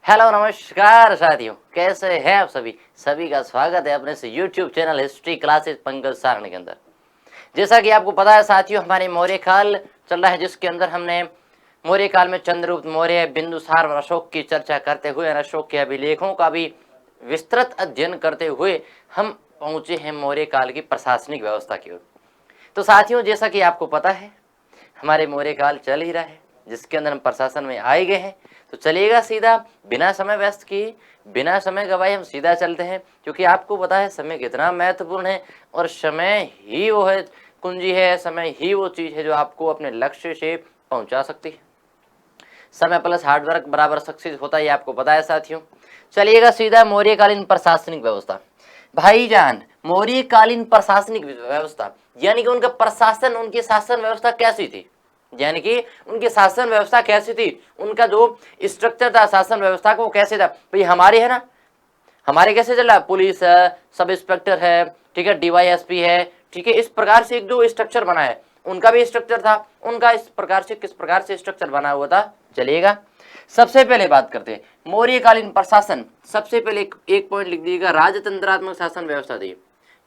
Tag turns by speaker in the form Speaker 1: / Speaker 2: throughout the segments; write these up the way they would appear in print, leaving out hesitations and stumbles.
Speaker 1: Hello नमस्कार साथियों, कैसे हैं आप सभी का स्वागत है अपने से YouTube channel history classes Pankaj सारणी के अंदर। जैसा कि आपको पता है साथियों, हमारे मौर्य काल चल रहा है, जिसके अंदर हमने मौर्य काल में चंद्रगुप्त मौर्य, बिंदुसार और अशोक की चर्चा करते हुए, अशोक के अभिलेखों का भी विस्तृत अध्ययन करते हुए हम पहुंचे हैं मौर्य काल की प्रशासनिक व्यवस्था की ओर। तो साथियों, जैसा कि आपको पता है, हमारे मौर्य काल चल ही रहा है, जिसके अंदर हम प्रशासन में आए गए हैं। तो चलिएगा सीधा, बिना समय व्यस्त किए, बिना समय गवाए हम सीधा चलते हैं, क्योंकि आपको पता है समय कितना महत्वपूर्ण है और समय ही वो है कुंजी है, समय ही वो चीज है जो आपको अपने लक्ष्य से पहुंचा सकती है। समय प्लस हार्डवर्क बराबर सक्सेस होता है, आपको पता है साथियों। चलिएगा सीधा, मौर्यकालीन प्रशासनिक व्यवस्था। भाईजान, मौर्यकालीन प्रशासनिक व्यवस्था यानी कि उनका प्रशासन, उनकी शासन व्यवस्था कैसी थी, यानी कि उनकी शासन व्यवस्था कैसी थी, उनका जो स्ट्रक्चर था शासन व्यवस्था को, वो कैसे था। भाई हमारे है ना, हमारे कैसे चल रहा है, पुलिस है, सब इंस्पेक्टर है, ठीक है, डीवाईएसपी है, ठीक है, इस प्रकार से एक जो स्ट्रक्चर बना है, उनका भी स्ट्रक्चर था, उनका इस प्रकार से किस प्रकार से स्ट्रक्चर बना हुआ था। चलिएगा सबसे पहले बात करते हैं मौर्यकालीन प्रशासन। सबसे पहले एक पॉइंट लिख दीजिएगा, राजतंत्रात्मक शासन व्यवस्था थी।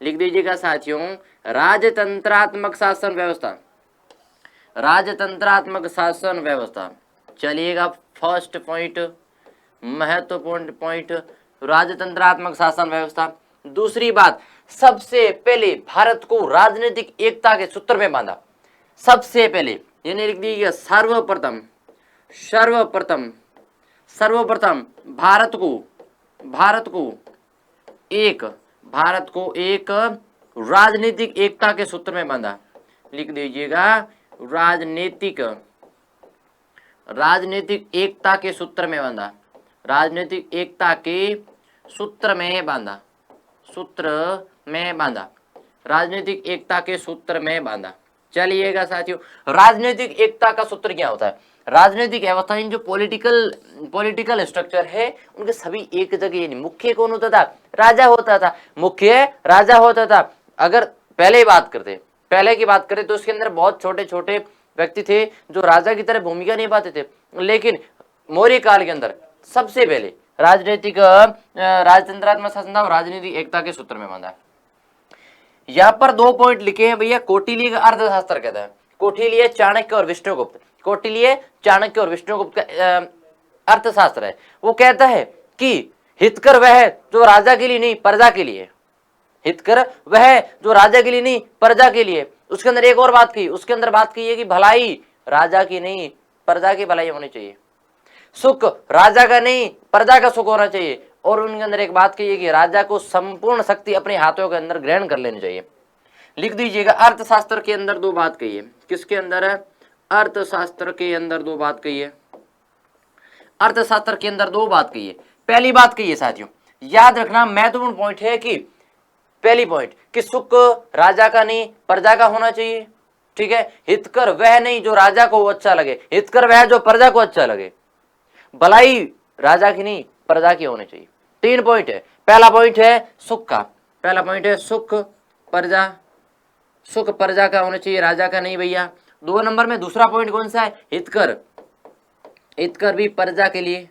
Speaker 1: लिख दीजिएगा साथियों, राजतंत्रात्मक शासन व्यवस्था, राजतंत्रात्मक शासन व्यवस्था। चलिएगा फर्स्ट पॉइंट, महत्वपूर्ण पॉइंट, राजतंत्रात्मक शासन व्यवस्था। दूसरी बात, सबसे पहले भारत को राजनीतिक एकता के सूत्र में बांधा। सबसे पहले यानी लिख दीजिएगा, सर्वप्रथम सर्वप्रथम सर्वप्रथम भारत को एक राजनीतिक एकता के सूत्र में बांधा। लिख दीजिएगा, राजनीतिक एकता के सूत्र में बांधा, राजनीतिक एकता के सूत्र में बांधा, राजनीतिक एकता के सूत्र में बांधा। चलिएगा साथियों, राजनीतिक एकता का सूत्र क्या होता है। राजनीतिक व्यवस्था इन जो पॉलिटिकल स्ट्रक्चर है, उनके सभी एक जगह, यानी मुख्य कौन होता था, राजा होता था, मुख्य राजा होता था। अगर पहले की बात करें तो उसके अंदर बहुत छोटे छोटे व्यक्ति थे जो राजा की तरह भूमिका निभाते थे, लेकिन मौर्य काल के अंदर सबसे पहले राजतंत्रात्मक शासन था और राजनीतिक एकता के सूत्र में बांधा। यहाँ पर 2 पॉइंट लिखे हैं भैया, कौटिल्य का अर्थशास्त्र कहता है, कौटिल्य, चाणक्य और विष्णुगुप्त, कौटिल्य, चाणक्य और विष्णुगुप्त का अर्थशास्त्र है। वो कहता है कि हितकर वह जो राजा के लिए नहीं प्रजा के लिए, हितकर वह जो राजा के लिए नहीं प्रजा के लिए। उसके अंदर एक और बात की, उसके अंदर बात की है कि भलाई राजा की नहीं प्रजा की भलाई होनी चाहिए, सुख राजा का नहीं प्रजा का सुख होना चाहिए। और उनके अंदर एक बात कही है कि राजा को संपूर्ण शक्ति अपने हाथों के अंदर ग्रहण कर लेनी चाहिए। लिख दीजिएगा, अर्थशास्त्र के अंदर 2 बात कही है। किसके अंदर है, अर्थशास्त्र के अंदर 2 बात कही है, अर्थशास्त्र के अंदर 2 बात कही है। पहली बात कही है साथियों, याद रखना महत्वपूर्ण पॉइंट है कि पहली पॉइंट कि सुख राजा का नहीं प्रजा का होना चाहिए, ठीक है, हितकर वह नहीं जो राजा को अच्छा लगे, हितकर वह जो प्रजा को अच्छा लगे, भलाई राजा की नहीं प्रजा की होनी चाहिए। 3 पॉइंट है। पहला पॉइंट है सुख का, पहला पॉइंट है सुख प्रजा का होना चाहिए, राजा का नहीं भैया। 2 नंबर में दूसरा पॉइंट कौन सा है, हितकर भी प्रजा के लिए,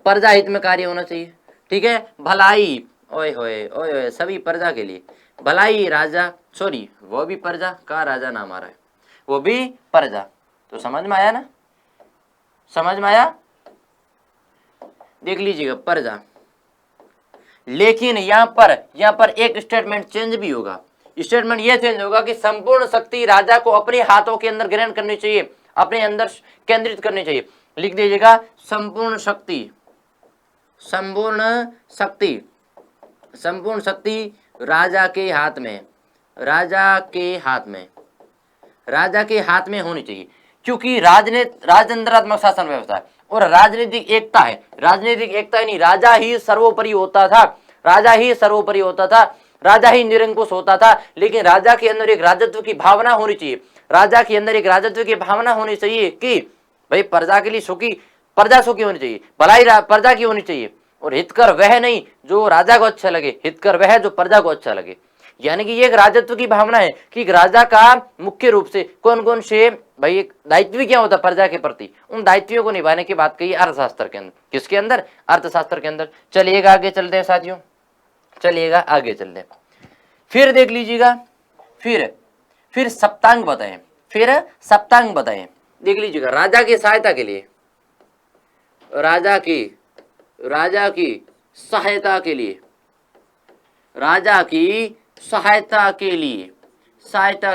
Speaker 1: प्रजा हित में कार्य होना चाहिए, ठीक है, भलाई ओए होए सभी प्रजा के लिए, भलाई राजा, सॉरी वो भी प्रजा का, राजा नाम आ रहा है, वो भी प्रजा। तो समझ में आया ना, समझ में आया, देख लीजिएगा प्रजा। लेकिन यहाँ पर एक स्टेटमेंट चेंज भी होगा। स्टेटमेंट ये चेंज होगा कि संपूर्ण शक्ति राजा को अपने हाथों के अंदर ग्रहण करनी चाहिए, अपने अंदर केंद्रित करनी चाहिए। लिख दीजिएगा, संपूर्ण शक्ति राजा के हाथ में होनी चाहिए, क्योंकि राजतंत्रात्मक शासन व्यवस्था है और राजनीतिक एकता है। राजनीतिक एकता नहीं, राजा ही सर्वोपरि होता था, राजा ही निरंकुश होता था। लेकिन राजा के अंदर एक राजत्व की भावना होनी चाहिए, राजा के अंदर एक राजत्व की भावना होनी चाहिए कि भाई प्रजा के लिए सुखी, प्रजा सुखी होनी चाहिए, भलाई प्रजा की होनी चाहिए, और हितकर वह नहीं जो राजा को अच्छा लगे, हितकर वह जो प्रजा को अच्छा लगे। यानी कि ये एक राजत्व की भावना है कि राजा का मुख्य रूप से कौन कौन से भाई एक दायित्व क्या होता है प्रजा के प्रति, उन दायित्वों को निभाने की बात कही अर्थशास्त्र के अंदर। किसके अंदर? अर्थशास्त्र के अंदर। चलिएगा आगे चलते हैं साथियों, चलिएगा आगे चलते हैं। फिर देख लीजिएगा, फिर सप्तांग बताएं, फिर सप्तांग बताएं। देख लीजिएगा, राजा की सहायता के लिए, राजा की सहायता के लिए, राजा की सहायता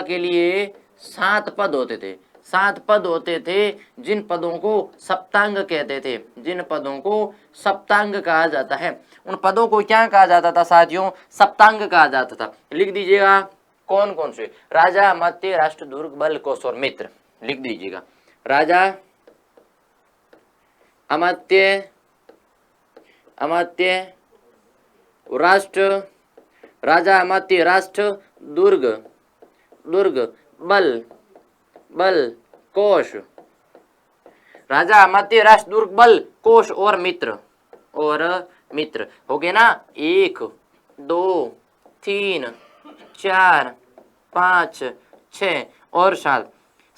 Speaker 1: के लिए 7 पद होते थे, 7 पद होते थे, जिन पदों को सप्तांग कहते थे, जिन पदों को सप्तांग कहा जाता है। उन पदों को क्या कहा जाता था साथियों? सप्तांग कहा जाता था। लिख दीजिएगा कौन कौन से? राजा, अमात्य, राष्ट्र, दुर्ग, बल, कोश और मित्र। लिख दीजिएगा, राजा, अमात्य, राष्ट्र, राजा, अमात्य, राष्ट्र, दुर्ग, बल, कोश। राजा, अमात्य, राष्ट्र, दुर्ग, बल, कोश और मित्र, हो गए ना? 1 2 3 4 5 6 और 7।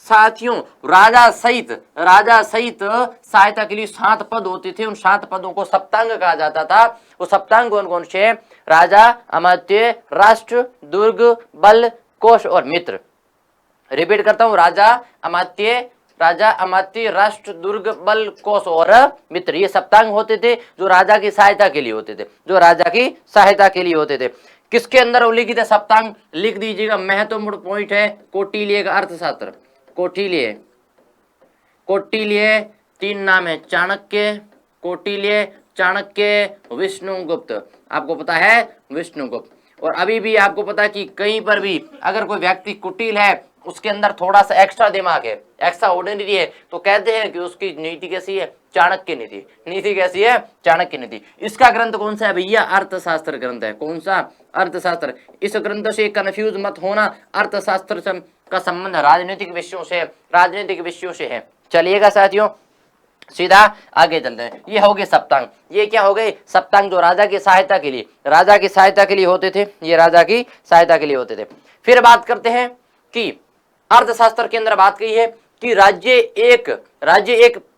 Speaker 1: साथियों, राजा सहित सहायता के लिए 7 पद होते थे। उन 7 पदों को सप्तांग कहा जाता था। वो सप्तांग कौन कौन से? राजा, अमात्य, राष्ट्र, दुर्ग, बल, कोश और मित्र। रिपीट करता हूं, राजा, अमात्य, राष्ट्र, दुर्ग, बल, कोश और मित्र। ये सप्तांग होते थे जो राजा की सहायता के लिए होते थे, किसके अंदर उल्लिखित है सप्तांग? लिख दीजिएगा, महत्वपूर्ण पॉइंट है, कौटिल्य का अर्थशास्त्र। कौटिल्य 3 नाम है, चाणक्य, विष्णुगुप्त। आपको पता है विष्णुगुप्त। और अभी भी आपको पता है कि कहीं पर भी अगर कोई व्यक्ति कुटिल है, उसके अंदर थोड़ा सा एक्स्ट्रा दिमाग है, एक्स्ट्रा ऑर्डिनरी है, तो कहते हैं कि उसकी नीति कैसी है? चाणक्य नीति। नीति कैसी है? चाणक्य नीति। इसका ग्रंथ कौन सा है भैया? अर्थशास्त्र ग्रंथ है। कौन सा? अर्थशास्त्र। इस ग्रंथ से कंफ्यूज मत होना, अर्थशास्त्र का संबंध राजनीतिक विषयों से है। चलिएगा साथियों, सीधा आगे चलते हैं। ये हो गए सप्तांग। ये क्या हो गए? सप्तांग जो राजा की सहायता के लिए होते थे। ये राजा की सहायता के लिए होते थे। फिर बात करते हैं कि अर्थशास्त्र के अंदर बात की है कि राज्य एक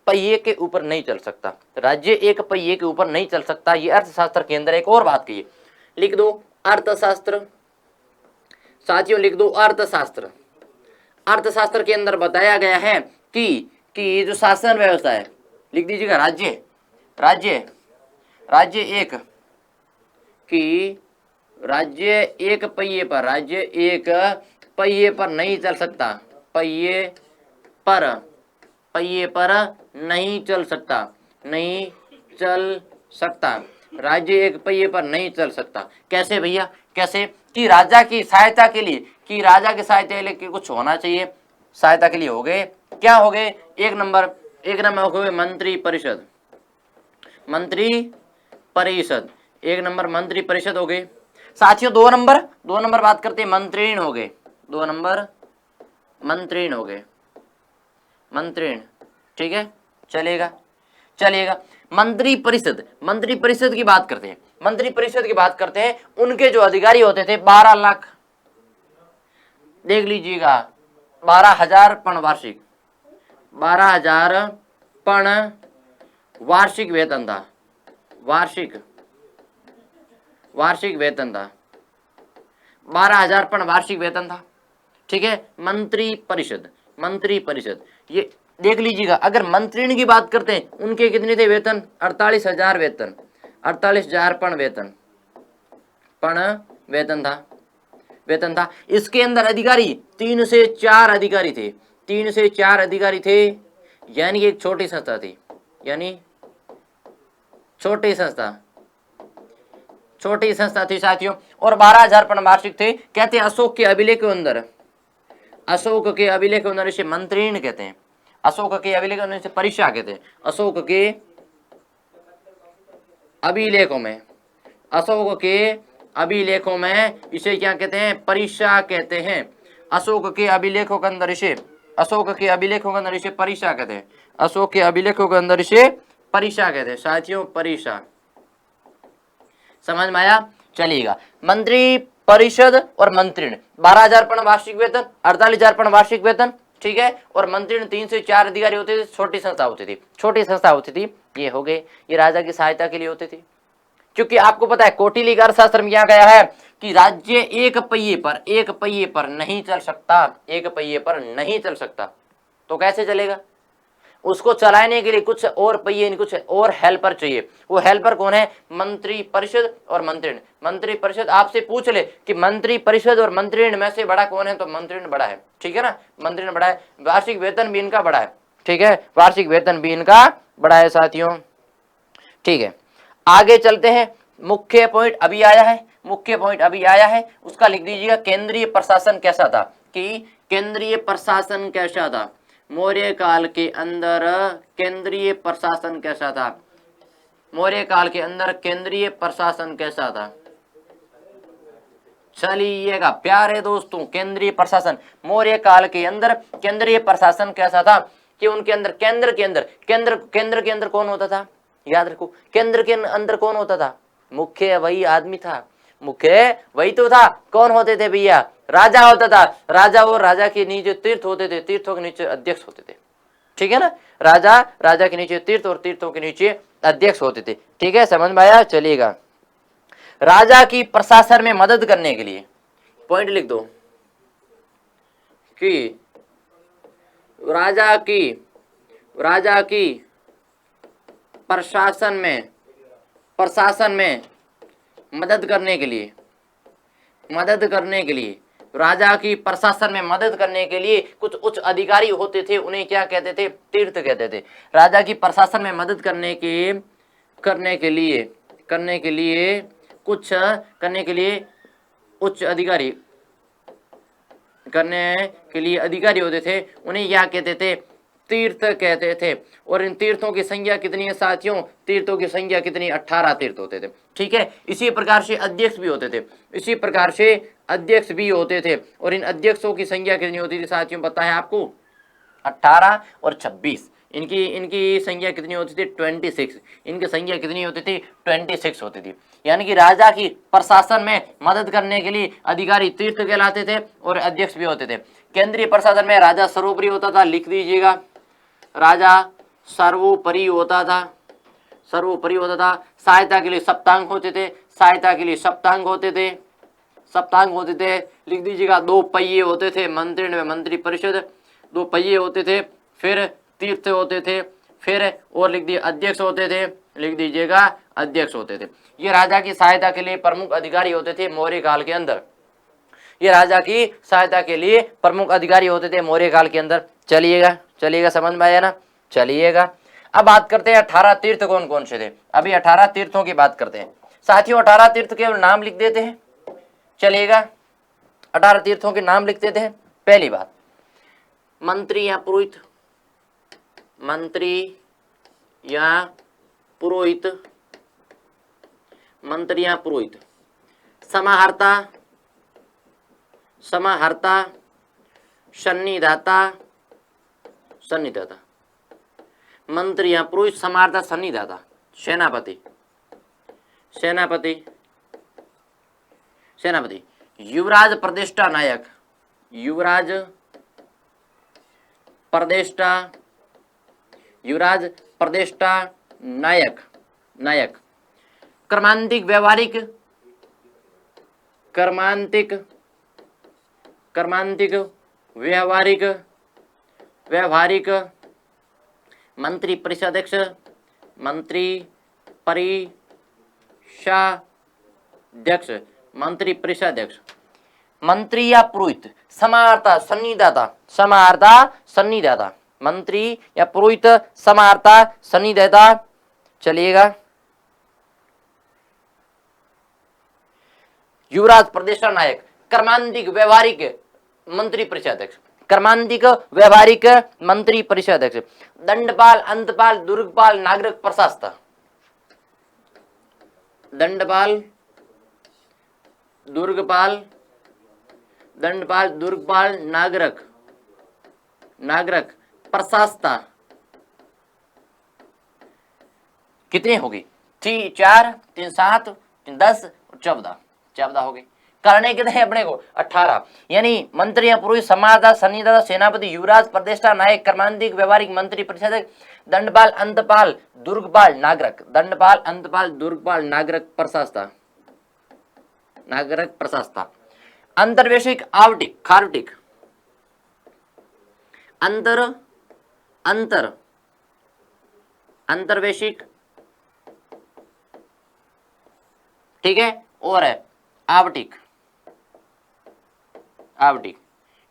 Speaker 1: पहिए के ऊपर नहीं चल सकता। राज्य एक पहिए के ऊपर नहीं चल सकता। ये अर्थशास्त्र के अंदर एक और बात की है। लिख दो अर्थशास्त्र साथियों, लिख दो अर्थशास्त्र। अर्थशास्त्र के अंदर बताया गया है कि जो शासन व्यवस्था है, लिख दीजिएगा, राज्य एक पहिए पर नहीं चल सकता। पहिए पर नहीं चल सकता। राज्य एक पहिए पर नहीं चल सकता। कैसे भैया? कैसे? कि राजा की सहायता के लिए कुछ होना चाहिए। सहायता के लिए हो गए, क्या हो गए? एक नंबर हो गए मंत्री परिषद। एक नंबर मंत्री परिषद हो गए। साथियों, 2 नंबर बात करते हैं, मंत्रीण हो गए। 2 नंबर मंत्रीण हो गए। ठीक है, चलेगा। मंत्री परिषद की बात करते हैं। उनके जो अधिकारी होते थे 12 लाख, देख लीजिएगा, 12,000 पण वार्षिक, 12,000 पण वार्षिक वेतन था। वार्षिक वेतन था, 12,000 पण वार्षिक वेतन था। ठीक है, मंत्री परिषद ये देख लीजिएगा। अगर मंत्रीण की बात करते हैं, उनके कितने थे वेतन? 48,000 वेतन, 48,000 पण वेतन था। इसके अंदर अधिकारी 3 से 4 अधिकारी थे। यानी एक छोटी संस्था थी, छोटी संस्था थी साथियों। और 12,000 पण वार्षिक थे। कहते हैं अशोक के अभिलेख के अंदर इसे मंत्रीण कहते हैं। अशोक के अभिलेख में इसे परिषा कहते हैं। अशोक के अभिलेखों में इसे क्या कहते हैं? परिषा कहते हैं। अशोक के अभिलेखों के अंदर इसे परिषा कहते हैं। अशोक के अभिलेखों के अंदर इसे परिषा कहते हैं साथियों, परिषा। समझ में आया? चलिएगा, मंत्री परिषद और मंत्रिण 12,000 वार्षिक वेतन, 48,000 वार्षिक वेतन, ठीक है। और मंत्रिण 3 से 4 अधिकारी होते थे, छोटी संस्था होती थी, छोटी संस्था होती थी। ये हो गए, ये राजा की सहायता के लिए होते थे। क्योंकि आपको पता है कौटिल्य का अर्थशास्त्र में क्या गया है कि राज्य एक पहिए पर नहीं चल सकता, एक पहिए पर नहीं चल सकता। तो कैसे चलेगा? उसको चलाने के लिए कुछ और पहिए, कुछ और हेल्पर चाहिए। वो हेल्पर कौन है? मंत्री परिषद और मंत्रिण। मंत्री परिषद आपसे पूछ ले कि मंत्री परिषद और मंत्रिण में से बड़ा कौन है, तो मंत्रिण बड़ा है, ठीक है ना, मंत्रिण बड़ा है। वार्षिक वेतन भी इनका बड़ा है, ठीक है, वार्षिक वेतन भी इनका बड़ा है साथियों, ठीक है। आगे चलते हैं, मुख्य पॉइंट अभी आया है, मुख्य पॉइंट अभी आया है, उसका लिख दीजिएगा। केंद्रीय प्रशासन कैसा था, कि केंद्रीय प्रशासन कैसा था मौर्य काल के अंदर, केंद्रीय प्रशासन कैसा था मौर्य काल के अंदर, केंद्रीय प्रशासन कैसा था। चलिएगा प्यारे दोस्तों, केंद्रीय प्रशासन मौर्य काल के अंदर केंद्रीय प्रशासन कैसा था कि उनके अंदर केंद्र के अंदर कौन होता था, याद रखो, केंद्र के अंदर कौन होता था? मुख्य वही आदमी था, मुख्य वही तो था। कौन होते थे भैया? राजा होता था। राजा और राजा के नीचे तीर्थ होते थे, तीर्थों के नीचे अध्यक्ष होते थे, ठीक है ना। राजा के नीचे तीर्थ और तीर्थों के नीचे अध्यक्ष होते थे, ठीक है, समझ में आया? चलिएगा, राजा की प्रशासन में मदद करने के लिए पॉइंट लिख दो कि राजा की प्रशासन में मदद करने के लिए राजा की प्रशासन में मदद करने के लिए कुछ उच्च अधिकारी होते थे, उन्हें क्या कहते थे? तीर्थ कहते थे। राजा की प्रशासन में मदद करने के लिए उच्च अधिकारी अधिकारी होते थे, उन्हें क्या कहते थे? तीर्थ कहते थे। और इन तीर्थों की संख्या कितनी है साथियों? तीर्थों की संख्या कितनी? 18 तीर्थ होते थे, ठीक है। इसी प्रकार से अध्यक्ष भी होते थे, और इन अध्यक्षों की संख्या कितनी होती थी साथियों, पता है आपको? 18 और 26, इनकी संख्या कितनी होती थी? 26। इनकी संख्या कितनी होती थी? 26 होती थी। यानी कि राजा की प्रशासन में मदद करने के लिए अधिकारी तीर्थ कहलाते थे और अध्यक्ष भी होते थे। केंद्रीय प्रशासन में राजा सर्वोपरि होता था, लिख दीजिएगा, राजा सर्वोपरि होता था, सहायता के लिए सप्तांग होते थे, लिख दीजिएगा। 2 पहिए होते थे, मंत्रिण में मंत्री परिषद 2 पहिए होते थे, फिर तीर्थ होते थे, फिर और लिख दिए अध्यक्ष होते थे, लिख दीजिएगा अध्यक्ष होते थे। ये राजा की सहायता के लिए प्रमुख अधिकारी होते थे मौर्य काल के अंदर, ये राजा की सहायता के लिए प्रमुख अधिकारी होते थे मौर्य काल के अंदर। चलिएगा, समझ में आया ना? चलिएगा, अब बात करते हैं 18 तीर्थ कौन कौन से थे। अभी 18 तीर्थों की बात करते हैं साथियों। 18 तीर्थ के नाम लिख देते हैं, चलिएगा, 18 तीर्थों के नाम लिख देते हैं। पहली बात, मंत्री या पुरोहित, समाहर्ता, सन्निधाता, मंत्री या पुरोहित, समाहर्ता, सन्निधाता, सेनापति, युवराज प्रतिष्ठा नायक, कर्मांतिक व्यवहारिक, मंत्री परिषदाध्यक्ष, मंत्री या पुरोहित, समाहर्ता, सन्निधाता, मंत्री या पुरोहित, समाहर्ता, सन्निधाता। चलिएगा, युवराज प्रतिष्ठा नायक, कर्मांतिक व्यवहारिक, मंत्री परिषदाध्यक्ष, दंडपाल, अंतपाल, दुर्गपाल, नागरिक प्रशासक, दुर्गपाल, नागरिक प्रशासता। कितनी होगी? 4, 3, 7, 10, 14 हो गई। करने कितने हैं अपने को 18, यानी मंत्री या पुरोहित, समाहर्ता, सन्निधाता, सेनापति, युवराज, प्रतिष्ठा, नायक, कर्मांतिक, व्यवहारिक, मंत्री परिषद, दंडपाल, अंतपाल, दुर्गपाल, नागरक, दंडपाल, अंतपाल, दुर्गपाल, नागरक, प्रशासता, नागरक, प्रशासता, अंतर्वेशिक, आवटिक, खारटिक, अंतर्वेशिक, ठीक है, और है आवटिक,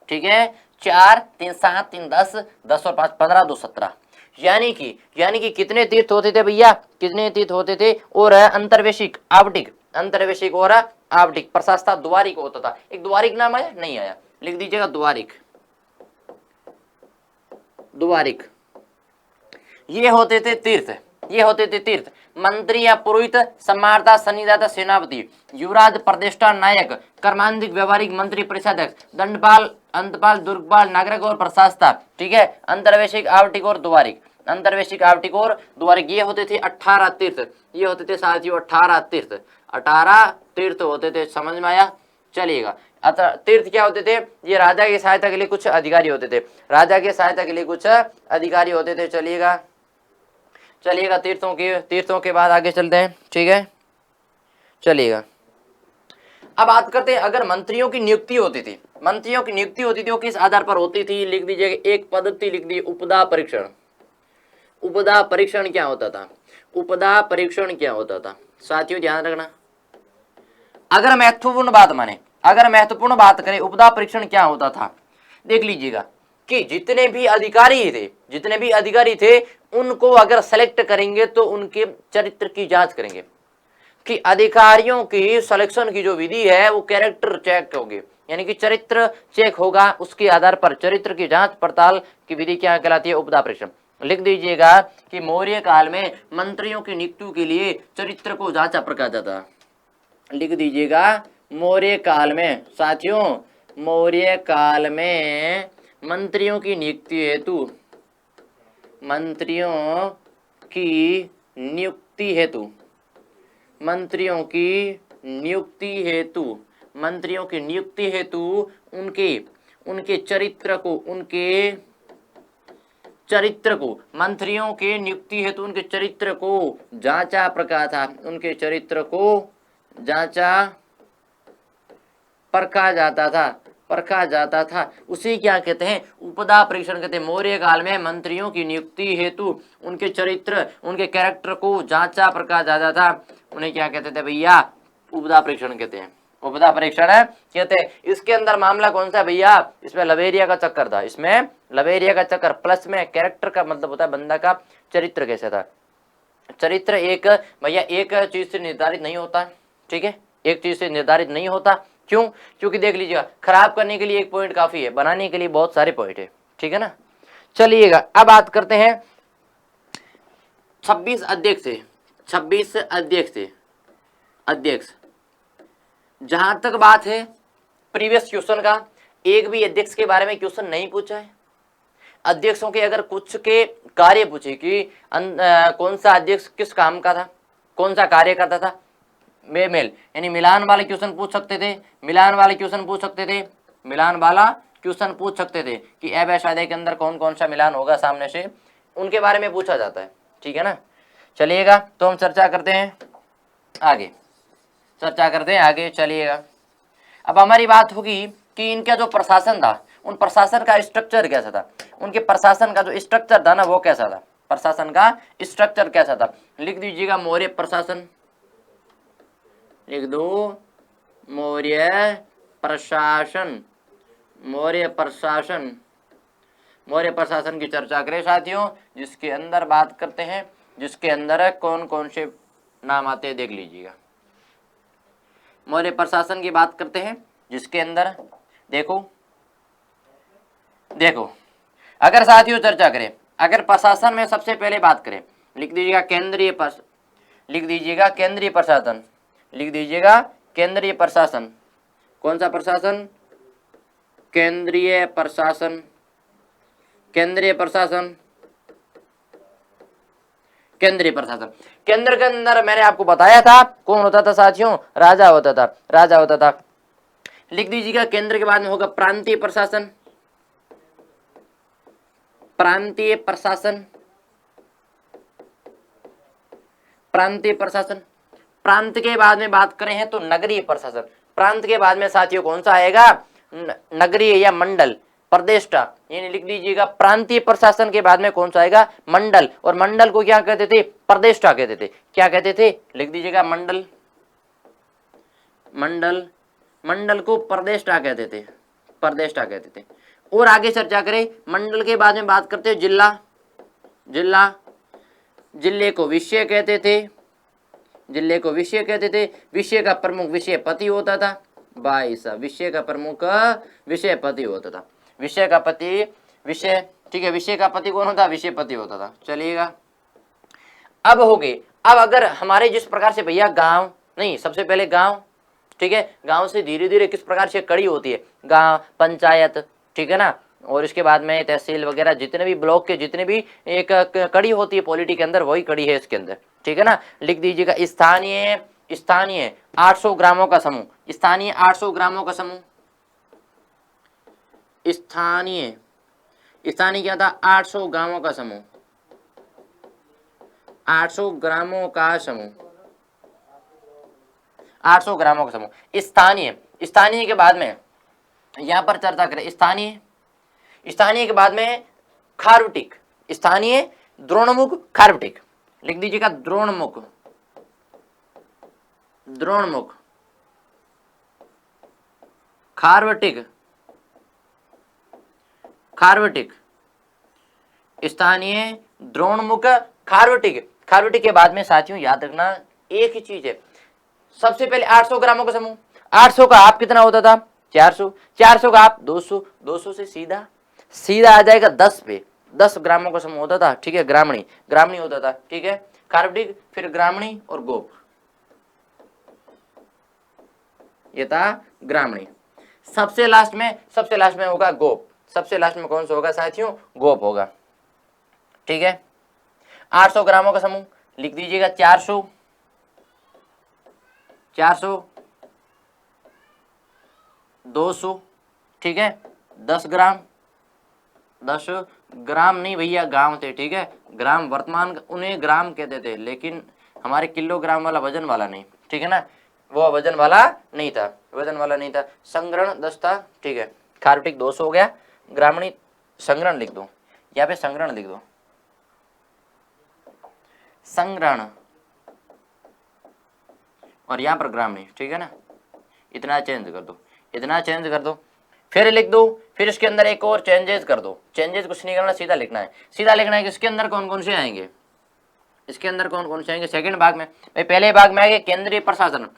Speaker 1: ठीक है। 4 3 7 3 10, 10 और 5 15, 2 17, यानी कि कितने तीर्थ होते थे भैया, कितने तीर्थ होते थे, और अंतर्वेशिक, आवटिक और आवटिक, प्रशासता द्वारिक होता था। एक द्वारिक नाम आया, नहीं आया, लिख दीजिएगा द्वारिक, ये होते थे तीर्थ, मंत्री या पुरोहित, सम्मानदाता, सन्निधाता, सेनापति, युवराज, प्रतिष्ठा, नायक, कर्मांतिक, व्यवहारिक, मंत्री परिषदक, दंडपाल, अंतपाल, दुर्गपाल, नागरिक और प्रशासता, ठीक है। अंतर्वेशिक, आवटिक और द्वारिक, ये होते थे 18 तीर्थ, ये होते थे साथियों 18 तीर्थ होते थे, समझ में आया, चलिएगा। तीर्थ क्या होते थे, ये राजा की सहायता के लिए कुछ अधिकारी होते थे, चलिएगा तीर्थों के बाद आगे चलते हैं, ठीक है, चलिएगा। अब बात करते हैं, अगर मंत्रियों की नियुक्ति होती थी, वो किस आधार पर होती थी, लिख दीजिएगा एक पद्धति लिख दी, उपदा परीक्षण। क्या होता था, साथियों ध्यान रखना। अगर महत्वपूर्ण बात करें, उपदा परीक्षण क्या होता था, देख लीजिएगा कि जितने भी अधिकारी थे उनको अगर सेलेक्ट करेंगे तो उनके चरित्र की जांच करेंगे, कि अधिकारियों की सिलेक्शन की जो विधि है वो कैरेक्टर चेक होगी, यानी कि चरित्र चेक होगा, उसके आधार पर चरित्र की जांच पड़ताल की विधि क्या कहलाती है, उपदा परीक्षण। लिख दीजिएगा कि मौर्य काल में मंत्रियों की नियुक्ति के लिए चरित्र को जांचा परखा जाता, लिख दीजिएगा मौर्य काल में, साथियों मौर्य काल में मंत्रियों की नियुक्ति हेतु उनके चरित्र को जांचा परखा जाता था, उसी क्या कहते हैं, उपदा परीक्षण कहते हैं। मौर्य काल में मंत्रियों की नियुक्ति हेतु उनके चरित्र, उनके कैरेक्टर को जांचा परखा जाता था, उन्हें क्या कहते थे भैया, उपदा परीक्षण कहते हैं, कहते हैं। इसके अंदर मामला कौन सा भैया, इसमें लवेरिया का चक्कर, प्लस में कैरेक्टर का मतलब होता है बंदा का चरित्र कैसा था। चरित्र एक भैया एक चीज से निर्धारित नहीं होता, ठीक है, एक चीज से निर्धारित नहीं होता, क्यों, क्योंकि देख लीजिएगा खराब करने के लिए एक पॉइंट काफी है, बनाने के लिए बहुत सारे पॉइंट है, ठीक है ना। चलिएगा अब बात करते हैं 26 अध्यक्ष, जहां तक बात है प्रीवियस क्वेश्चन का, एक भी अध्यक्ष के बारे में क्वेश्चन नहीं पूछा है। अध्यक्षों के अगर कुछ के कार्य पूछे कि कौन सा अध्यक्ष किस काम का था, कौन सा कार्य करता था, मेल यानी मिलान वाले क्वेश्चन पूछ सकते थे, मिलान वाला क्वेश्चन पूछ सकते थे कि अब शादी के अंदर कौन कौन सा मिलान होगा सामने से, उनके बारे में पूछा जाता है, ठीक है ना। चलिएगा तो हम चर्चा करते हैं आगे, चलिएगा। अब हमारी बात होगी कि इनका जो प्रशासन था, उन प्रशासन का स्ट्रक्चर कैसा था, उनके प्रशासन का जो स्ट्रक्चर था ना वो कैसा था, प्रशासन का स्ट्रक्चर कैसा था, लिख दीजिएगा मौर्य प्रशासन, लिख दो मौर्य प्रशासन की चर्चा करें साथियों, जिसके अंदर बात करते हैं, जिसके अंदर कौन कौन से नाम आते हैं देख लीजिएगा। मौर्य प्रशासन की बात करते हैं जिसके अंदर देखो अगर साथियों चर्चा करें, अगर प्रशासन में सबसे पहले बात करें, लिख दीजिएगा केंद्रीय प्रशासन, कौन सा प्रशासन, केंद्रीय प्रशासन, केंद्र के अंदर मैंने आपको बताया था कौन होता था साथियों, राजा होता था। लिख दीजिएगा केंद्र के बाद में होगा प्रांतीय प्रशासन, प्रांतीय प्रशासन, प्रांतीय प्रशासन। प्रांत के बाद में बात करें हैं तो नगरीय प्रशासन। प्रांत के बाद में साथियों कौन सा आएगा, नगरीय या मंडल, प्रदेष्टा, यानी लिख दीजिएगा प्रांतीय प्रशासन के बाद में कौन सा आएगा, मंडल। और मंडल को क्या कहते थे, प्रदेष्टा कहते थे। क्या कहते थे, लिख दीजिएगा मंडल, मंडल, मंडल को प्रदेष्टा कहते थे, प्रदेष्टा कहते थे। और आगे चर्चा करें, मंडल के बाद में बात करते हैं जिला, जिला, जिले को विषय कहते थे, जिले को विषय कहते थे। विषय का प्रमुख विषयपति होता था, भाई साहब विषय का प्रमुख विषयपति होता था, विषय का पति विषय, ठीक है, विषय का पति कौन होता, विषयपति होता था। चलिएगा अब हो गए। अब अगर हमारे जिस प्रकार से भैया गांव नहीं, सबसे पहले गांव, ठीक है, गांव से धीरे धीरे किस प्रकार से कड़ी होती है, गांव, पंचायत, ठीक है ना, और इसके बाद में तहसील वगैरह, जितने भी ब्लॉक के जितने भी एक कड़ी होती है पॉलिटी के अंदर, वही कड़ी है इसके अंदर, ठीक है ना। लिख दीजिएगा स्थानीय, स्थानीय 800 ग्रामों का समूह, स्थानीय 800 ग्रामों का समूह, स्थानीय, स्थानीय क्या था, 800 ग्रामों का समूह, 800 ग्रामों का समूह, 800 ग्रामों का समूह। स्थानीय, स्थानीय के बाद में यहां पर चर्चा करें, स्थानीय, स्थानीय के बाद में खारवटिक, स्थानीय द्रोणमुख खारवटिक, लिख दीजिएगा द्रोणमुख, द्रोणमुख खारवटिक, खारवटिक, स्थानीय द्रोणमुख खारवटिक। खारवटिक के बाद में साथियों याद रखना एक ही चीज है, सबसे पहले 800 ग्रामों का समूह, 800 का आप कितना होता था, 400, 400 का आप 200, 200 से सीधा सीधा आ जाएगा 10 पे, 10 ग्रामों का समूह होता था, ठीक है, ग्रामणी, ग्रामणी होता था, ठीक है, खारवटिक, फिर ग्रामणी और गोप, ये था ग्रामणी। सबसे लास्ट में, सबसे लास्ट में होगा गोप, सबसे लास्ट में कौन सा होगा साथियों, गोप होगा, ठीक है। 800 ग्रामों का समूह, लिख दीजिएगा 400, 400, 200, ठीक है, 10 ग्राम, 10 ग्राम नहीं भैया गांव थे, ठीक है, ग्राम वर्तमान उन्हें ग्राम कहते थे, लेकिन हमारे किलोग्राम वाला वजन वाला नहीं, ठीक है ना, वो वजन वाला नहीं था, वजन वाला नहीं था। संग्रहण 10 था, ठीक है, खारवटिक 200 हो गया, ग्रामणी, संग्रहण लिख दो, यहाँ पे संग्रहण लिख दो, संग्रहण, और यहाँ पर ग्रामणी, ठीक है ना, इतना चेंज कर दो, इतना चेंज कर दो, फिर लिख दो, फिर इसके अंदर एक और चेंजेस कर दो, चेंजेस कुछ नहीं करना, सीधा लिखना है, सीधा लिखना है कि इसके अंदर कौन कौन से आएंगे, इसके अंदर कौन कौन से आएंगे सेकंड भाग में। भाई पहले भाग में आएंगे केंद्रीय प्रशासन,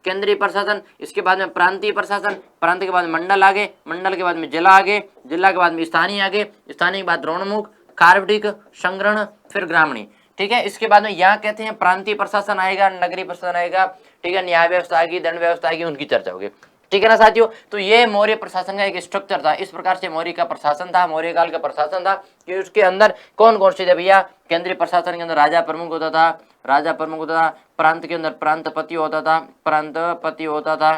Speaker 1: केंद्रीय प्रशासन, इसके बाद में प्रांतीय प्रशासन, प्रांत के बाद में मंडल आगे, मंडल के बाद में जिला आगे, जिला के बाद में स्थानीय आगे, स्थानीय के बाद द्रोणमुख, खारवटिक, संग्रहण, फिर ग्रामणी, ठीक है। इसके बाद में यहाँ कहते हैं प्रांतीय प्रशासन आएगा, नगरीय प्रशासन आएगा, ठीक है, न्याय व्यवस्था आएगी, दंड व्यवस्था आएगी, उनकी चर्चा होगी, ठीक है ना साथियों। तो ये मौर्य प्रशासन का एक स्ट्रक्चर था, इस प्रकार से मौर्य का प्रशासन था, मौर्य काल का प्रशासन था कि उसके अंदर कौन कौन से थे भैया, केंद्रीय प्रशासन के अंदर राजा प्रमुख होता था, राजा प्रमुख होता था, प्रांत के अंदर प्रांतपति होता था, प्रांतपति होता था,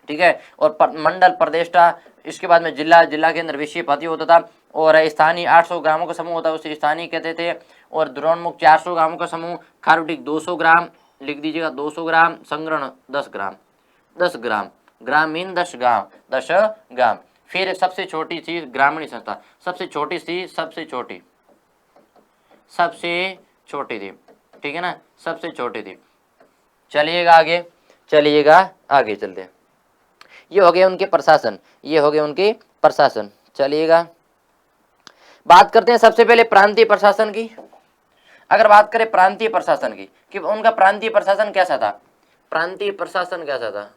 Speaker 1: ठीक है, और मंडल प्रदेष्टा, इसके बाद में जिला, जिला के अंदर विषयपति होता था, और स्थानीय 800 ग्रामों का समूह होता है उसे स्थानीय कहते थे, और द्रोणमुख 400 ग्रामों का समूह, खारवटिक 200 ग्राम, लिख दीजिएगा 200 ग्राम, संग्रहण 10 ग्राम, 10 ग्राम, ग्रामीण 10 गांव, 10 गांव। फिर सबसे छोटी चीज ग्रामीण संस्था, सबसे छोटी सी, सबसे छोटी, सबसे छोटी थी, ठीक है ना, सबसे छोटी थी। चलिएगा आगे, चलिएगा आगे चलते हैं। ये हो गए उनके प्रशासन, ये हो गए उनके प्रशासन। चलिएगा बात करते हैं सबसे पहले प्रांतीय प्रशासन की। अगर बात करें प्रांतीय प्रशासन की कि उनका प्रांतीय प्रशासन कैसा था, प्रांतीय प्रशासन कैसा था,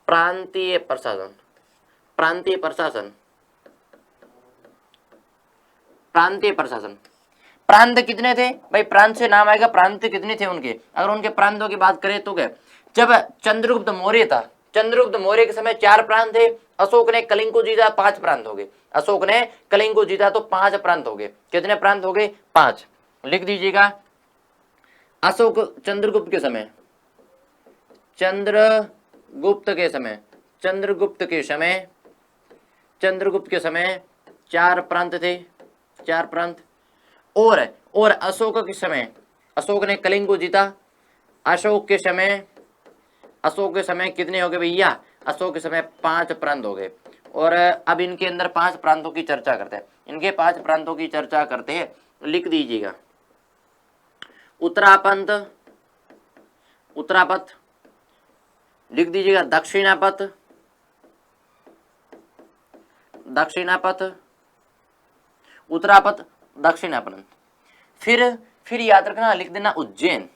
Speaker 1: प्रांतीय प्रशासन, प्रांतीय प्रशासन, प्रांतीय प्रशासन। प्रांत कितने थे भाई, प्रांत से नाम आएगा, प्रांत कितने थे उनके। अगर उनके प्रांतों की बात करें तो क्या, जब चंद्रगुप्त मौर्य था, चंद्रगुप्त मौर्य के समय 4 प्रांत थे, अशोक ने कलिंग को जीता 5 प्रांत हो गए, अशोक ने कलिंग को जीता तो 5 प्रांत हो गए। कितने प्रांत हो गए, 5। लिख दीजिएगा अशोक, चंद्रगुप्त के समय, चंद्रगुप्त गुप्त के समय, चंद्रगुप्त के समय, चंद्रगुप्त के समय 4 प्रांत थे, 4 प्रांत। और अशोक के समय, अशोक ने कलिंग को जीता। अशोक के समय कितने हो गए भैया? अशोक के समय 5 प्रांत हो गए। और अब इनके अंदर 5 प्रांतों की चर्चा करते हैं, इनके 5 प्रांतों की चर्चा करते हैं। लिख दीजिएगा, उत्तरापंत, उत्तरापथ, लिख दीजिएगा दक्षिणापथ, दक्षिणापथ, उत्तरापथ, दक्षिणापथ। फिर याद रखना, लिख देना उज्जैन,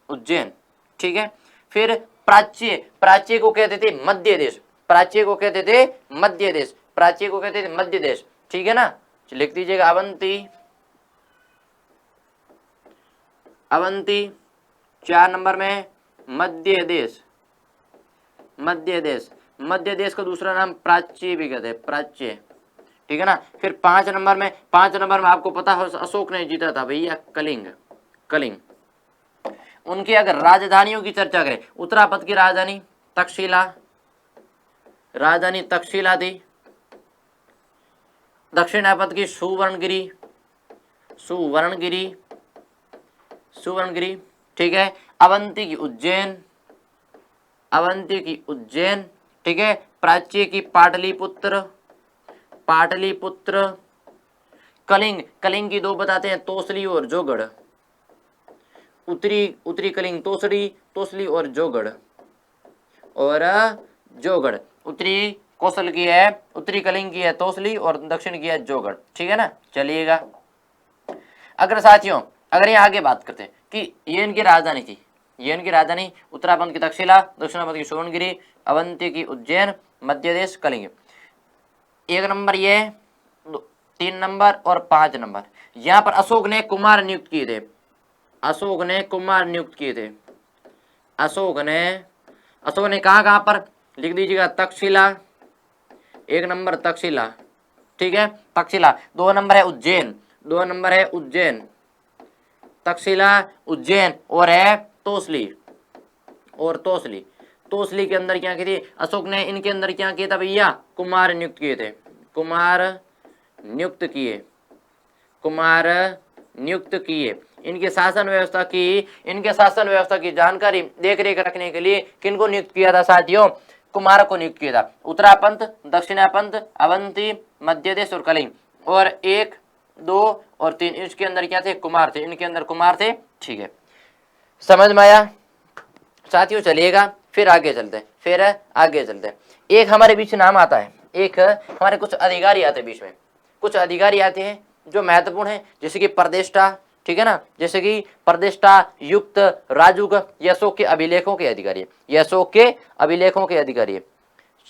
Speaker 1: उज्जैन, ठीक है। फिर प्राच्य, प्राच्य को कहते थे मध्य देश, प्राच्य को कहते थे मध्य देश, प्राच्य को कहते थे मध्य देश, ठीक है ना। लिख दीजिएगा अवंती, अवंती। 4 नंबर में मध्य देश, मध्य देश, मध्य देश का दूसरा नाम प्राच्य भी कहते हैं, प्राच्य, ठीक है ना। फिर 5 नंबर में, 5 नंबर में आपको पता हो अशोक ने जीता था भैया कलिंग, कलिंग। उनकी अगर राजधानियों की चर्चा करें, उत्तरापथ की राजधानी तक्षशिला, राजधानी तक्षशिला थी। दक्षिणापथ की सुवर्णगिरी, सुवर्णगिरी, सुवर्णगिरी, ठीक है। अवंती की उज्जैन, अवंती की उज्जैन, ठीक है। प्राच्य की पाटलिपुत्र, पाटलिपुत्र। कलिंग, कलिंग की 2 बताते हैं, तोसली और जोगढ़। उत्तरी कलिंग तोसली, तोसली और जोगढ़, और जोगढ़। उत्तरी कौशल की है, उत्तरी कलिंग की है तोसली और दक्षिण की है जोगढ़, ठीक है ना। चलिएगा, अगर साथियों अगर ये आगे बात करते हैं कि ये इनकी राजधानी थी, ये इनकी राजधानी उत्तरापंथ की तक्षशिला, दक्षिणापंथ की सुवर्णगिरी, अवंती की उज्जैन, मध्य देश कलिंग। 1 नंबर ये, 3 नंबर और 5 नंबर। यहां पर अशोक ने कुमार नियुक्त किए थे, अशोक ने कुमार नियुक्त किए थे। अशोक ने कहां पर? लिख दीजिएगा तक्षशिला, 1 नंबर तक्षशिला, ठीक है, तक्षशिला। 2 नंबर है उज्जैन, 2 नंबर है उज्जैन, तक्षशिला, उज्जैन, और है तोसली, और तोसली। तोसली के अंदर क्या की थी? अशोक ने इनके अंदर क्या किया था भैया? कुमार नियुक्त किए थे, कुमार नियुक्त किए, कुमार नियुक्त किए। इनके शासन व्यवस्था की जानकारी देख रेख रखने के लिए किनको नियुक्त किया था साथियों? कुमार को नियुक्त किया था। उत्तरापंथ, दक्षिणापंथ, अवंती, मध्य देश और कलिंग, और 1, 2 और 3 इसके अंदर क्या थे? कुमार थे, इनके अंदर कुमार थे, ठीक है। समझ में आया साथियों? चलिएगा फिर आगे चलते हैं, एक हमारे बीच नाम आता है, एक हमारे कुछ अधिकारी आते हैं बीच में, कुछ अधिकारी आते हैं जो महत्वपूर्ण है, जैसे कि प्रदेष्टा, ठीक है ना, जैसे कि प्रदेष्टा, युक्त, राजुक, ये अशोक के अभिलेखों के अधिकारी है, ये अशोक के अभिलेखों के अधिकारी है,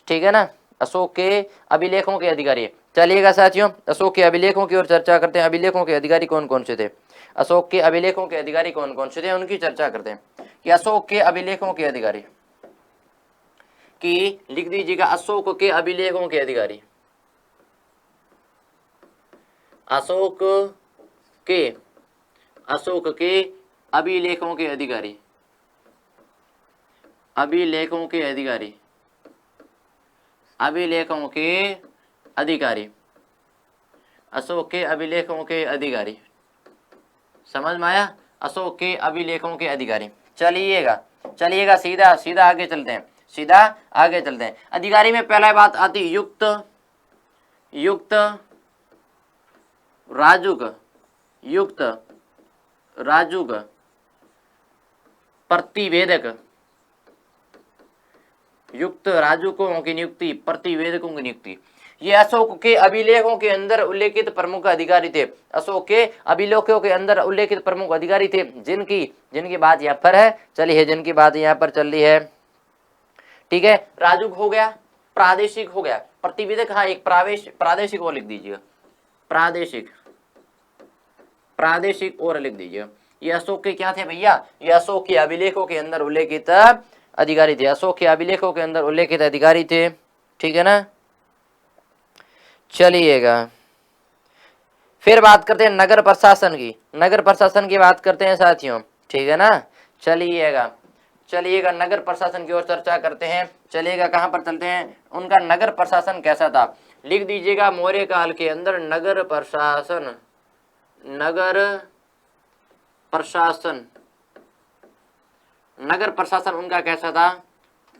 Speaker 1: ठीक है ना, अशोक के अभिलेखों के अधिकारी है। चलिएगा साथियों, अशोक के अभिलेखों की ओर चर्चा करते हैं। अभिलेखों के अधिकारी कौन कौन से थे? अशोक के अभिलेखों के अधिकारी कौन कौन से थे, उनकी चर्चा करते हैं कि अशोक के अभिलेखों के अधिकारी की, लिख दीजिएगा अशोक के अभिलेखों के अधिकारी, अशोक के अभिलेखों के अधिकारी, अभिलेखों के अधिकारी, अभिलेखों के अधिकारी, अशोक के अभिलेखों के अधिकारी। समझ में आया? अशोक के अभिलेखों के अधिकारी। चलिएगा सीधा आगे चलते हैं, अधिकारी में पहला बात आती युक्त, राजुक, प्रतिवेदक, युक्त राजुकों की नियुक्ति, प्रतिवेदकों की नियुक्ति। ये अशोक के अभिलेखों के अंदर उल्लेखित प्रमुख अधिकारी थे, अशोक के अभिलेखों के अंदर उल्लेखित प्रमुख अधिकारी थे, जिनकी बात यहाँ पर है चली है, जिनकी बात यहाँ पर चल रही है, ठीक है। राजुक हो गया, प्रादेशिक हो गया, प्रतिवेदक, हाँ एक प्रादेशिक और लिख दीजिएगा, प्रादेशिक और लिख दीजिएगा। ये अशोक के क्या थे भैया? ये अशोक के अभिलेखों के अंदर उल्लेखित अधिकारी थे, अशोक के अभिलेखों के अंदर उल्लेखित अधिकारी थे, ठीक है ना। चलिएगा फिर बात करते हैं नगर प्रशासन की बात करते हैं साथियों, ठीक है ना। चलिएगा नगर प्रशासन की ओर चर्चा करते हैं। चलिएगा कहाँ पर चलते हैं, उनका नगर प्रशासन कैसा था, लिख दीजिएगा मौर्य काल के अंदर नगर प्रशासन, नगर प्रशासन, नगर प्रशासन उनका कैसा था,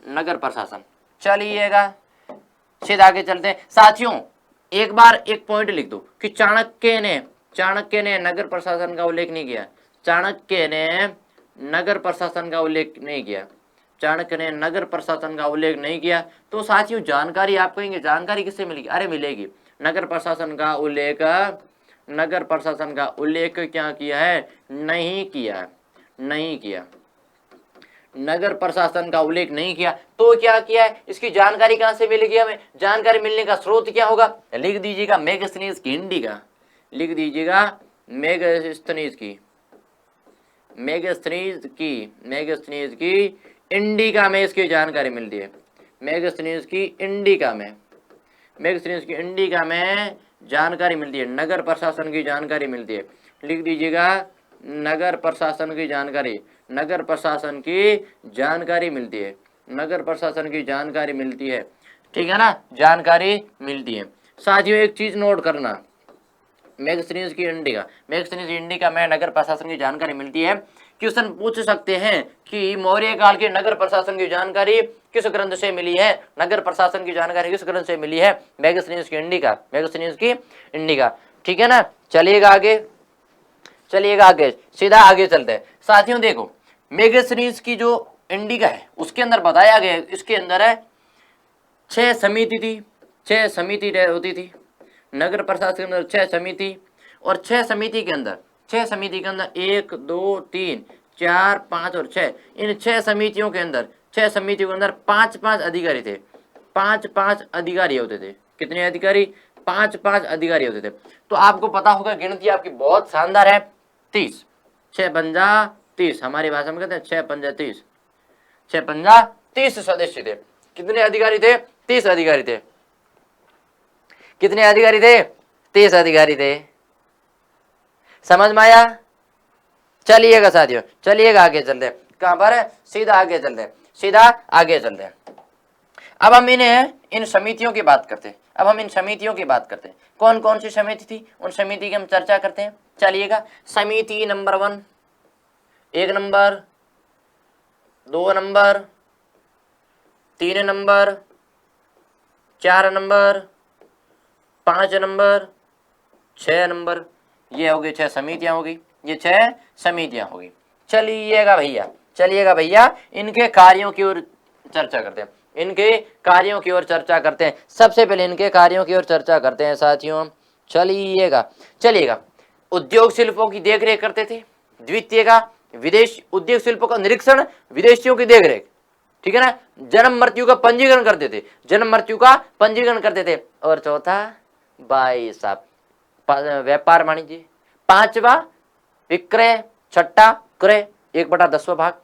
Speaker 1: नगर प्रशासन। चलिएगा सीधा आगे चलते हैं साथियों, एक बार एक पॉइंट लिख दो कि चाणक्य ने नगर प्रशासन का उल्लेख नहीं किया, चाणक्य ने नगर प्रशासन का उल्लेख नहीं किया, चाणक्य ने नगर प्रशासन का उल्लेख नहीं किया। तो साथियों जानकारी आप कहेंगे जानकारी किससे मिलेगी, अरे मिलेगी, नगर प्रशासन का उल्लेख, नगर प्रशासन का उल्लेख क्या किया है, नहीं किया, नहीं किया, नगर प्रशासन का उल्लेख नहीं किया। तो क्या किया है, इसकी जानकारी कहां से मिलेगी हमें, जानकारी मिलने का स्रोत क्या होगा, लिख दीजिएगा मेगास्थनीज की इंडिका, लिख दीजिएगा मेगास्थनीज की, मेगास्थनीज की, मेगास्थनीज की इंडिका में इसकी जानकारी मिलती है, मेगास्थनीज की इंडिका में, मेगास्थनीज की इंडिका में जानकारी मिलती है, नगर प्रशासन की जानकारी मिलती है, लिख दीजिएगा नगर प्रशासन की जानकारी, नगर प्रशासन की जानकारी मिलती है, नगर प्रशासन की जानकारी मिलती है, ठीक है ना, जानकारी मिलती है। साथियों एक चीज नोट करना, मेगास्थनीज की इंडिका, मेगास्थनीज की इंडिका में नगर प्रशासन की जानकारी मिलती है। क्वेश्चन पूछ सकते हैं कि मौर्य काल के नगर प्रशासन की जानकारी किस ग्रंथ से मिली है, नगर प्रशासन की जानकारी किस ग्रंथ से मिली है, मेगास्थनीज की इंडिका, मेगास्थनीज की इंडिका, ठीक है ना। चलिएगा आगे, चलिएगा आगे, सीधा आगे चलते हैं साथियों। देखो मेगास्थनीज की जो इंडिका है उसके अंदर बताया गया, इसके अंदर है 6 समिति थी, 6 समिति होती थी, नगर प्रशासन के अंदर 6 समिति, और 6 समिति के अंदर, 6 समिति के अंदर 1 2 3 4 5 और 6, इन 6 समितियों के अंदर, 6 समितियों के अंदर 5-5 अधिकारी थे, 5-5 अधिकारी होते थे, कितने अधिकारी, 5-5 अधिकारी होते थे। तो आपको पता होगा गिनती आपकी बहुत शानदार है, 30, 6 पंजा 30, हमारी भाषा में कहते हैं 6 पंजा 30, 6 पंजा 30 सदस्य थे, कितने अधिकारी थे, 30 अधिकारी थे, कितने अधिकारी थे, 30 अधिकारी थे, समझ में आया। चलिएगा साथियों, चलिएगा आगे चलते हैं, कहां पर है, सीधा आगे चलते हैं, सीधा आगे चलते हैं। अब हम इन समितियों की बात करते हैं, अब हम इन समितियों की बात करते हैं, कौन कौन सी समिति थी, उन समिति की हम चर्चा करते हैं। चलिएगा समिति number 1, 1 number, 2 number, 3 number, 4 number, 5 number, 6 number, ये हो गई 6 समितियां होगी, ये 6 समितियां होगी। चलिएगा भैया, चलिएगा भैया इनके कार्यों की ओर चर्चा करते हैं, इनके कार्यों की ओर चर्चा करते हैं। सबसे पहले इनके कार्यों की ओर चर्चा करते हैं साथियों। चलिएगा, चलिएगा उद्योग शिल्पों की देखरेख करते थे, द्वितीय का विदेश उद्योग शिल्पों का निरीक्षण, विदेशियों की देखरेख, ठीक है ना, जन्म मृत्यु का पंजीकरण करते थे, जन्म मृत्यु का पंजीकरण करते थे, और चौथा भाई साहब व्यापार वाणिज्य, 5वां विक्रय, 6ठा क्रय, 1/10वां भाग।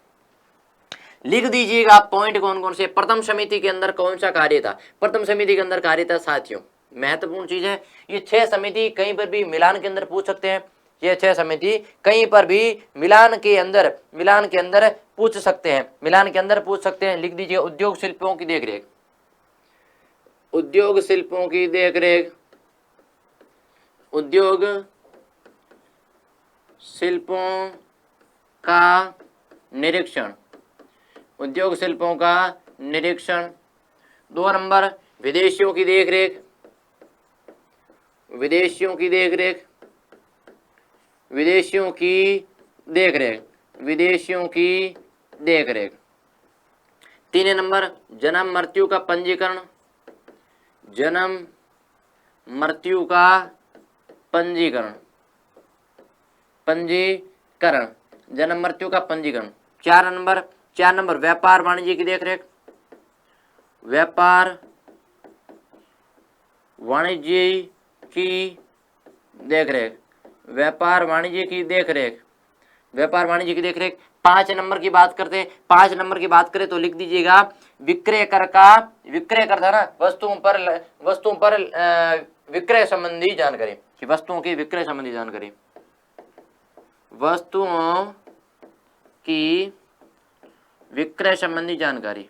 Speaker 1: लिख दीजिएगा आप पॉइंट कौन कौन से। प्रथम समिति के अंदर कौन सा कार्य था, प्रथम समिति के अंदर कार्य था साथियों, महत्वपूर्ण चीज है, ये 6 समिति कहीं पर भी मिलान के अंदर पूछ सकते हैं, ये 6 समिति कहीं पर भी मिलान के अंदर पूछ सकते हैं, मिलान के अंदर पूछ सकते हैं। लिख दीजिए उद्योग शिल्पों की देखरेख, उद्योग शिल्पों की देखरेख, उद्योग शिल्पों का निरीक्षण, उद्योग शिल्पों का निरीक्षण। 2 नंबर विदेशियों की देखरेख, विदेशियों की देखरेख, विदेशियों की देखरेख, विदेशियों की देखरेख। 3 नंबर जन्म मृत्यु का पंजीकरण, जन्म मृत्यु का पंजीकरण, पंजीकरण, जन्म मृत्यु का पंजीकरण। 4 नंबर व्यापार वाणिज्य की देखरेख, व्यापार वाणिज्य की देखरेख, व्यापार वाणिज्य की देखरेख, व्यापार वाणिज्य की देखरेख। 5 नंबर की बात करते हैं, 5 नंबर की बात करें तो लिख दीजिएगा विक्रय कर का, विक्रय कर था ना, वस्तुओं पर विक्रय संबंधी जानकारी, कि वस्तुओं की विक्रय संबंधी जानकारी, वस्तुओं की विक्रय संबंधी जानकारी।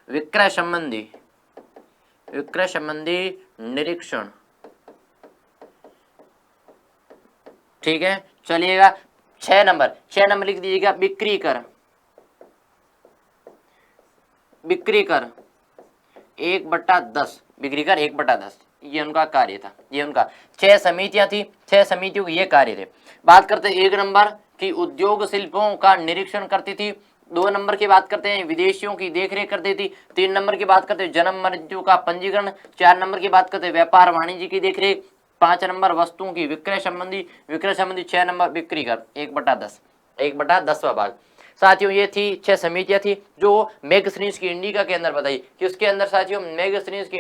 Speaker 1: विक्रय संबंधी निरीक्षण। ठीक है, चलिएगा 6 नंबर लिख दीजिएगा, बिक्री कर 1/10, बिक्री कर 1/10, ये उनका कार्य था, ये उनका 6 समितियां थी, 6 समितियों के ये कार्य थे। बात करते हैं 1 नंबर की उद्योग शिल्पों का निरीक्षण करती थी। 2 नंबर की बात करते हैं विदेशियों की देखरेख करती थी। 3 नंबर की बात करते हैं जन्म मृत्यु का पंजीकरण। 4 नंबर की बात करते हैं व्यापार वाणिज्य की देखरेख। 5 नंबर वस्तुओं की विक्रय संबंधी। 6 नंबर बिक्री कर 1/10, 1/10वां भाग। साथियों ये थी 6 समितियां थी जो मैगजीन्स की इंडिका के अंदर बताई कि उसके अंदर साथियों मैगजीन्स की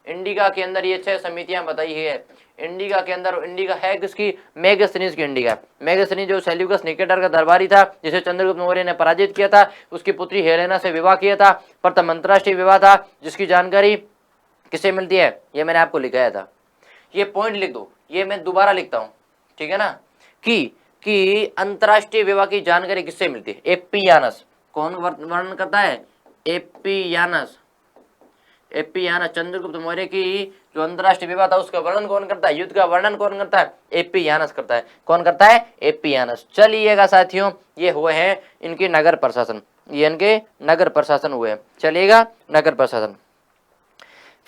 Speaker 1: इंडिका के अंदर ये 6 समितियां बताई है। इंडिका के अंदर, इंडिका है किसकी, मैगजीन्स की इंडिका। मैगजीन्स जो सेल्यूकस निकेटर का दरबारी था जिसे चंद्रगुप्त मौर्य ने पराजित किया था, उसकी पुत्री हेलेना से विवाह किया था। प्रथम अंतरराष्ट्रीय विवाह था जिसकी जानकारी किसे मिलती है, ये मैंने आपको लिखाया था। ये पॉइंट लिख दो, ये मैं दोबारा लिखता हूं, ठीक है ना, कि अंतरराष्ट्रीय विवाह की जानकारी किससे मिलती है, एप्पियानस। कौन वर्णन करता है, एप्पियानस। चंद्रगुप्त मौर्य की जो अंतरराष्ट्रीय विवाह था उसका वर्णन कौन करता है, युद्ध का वर्णन कौन करता है, एप्पियानस करता है। कौन करता है, एप्पियानस। चलिएगा साथियों, ये हुए हैं इनके नगर प्रशासन, ये इनके नगर प्रशासन हुए। चलिएगा नगर प्रशासन,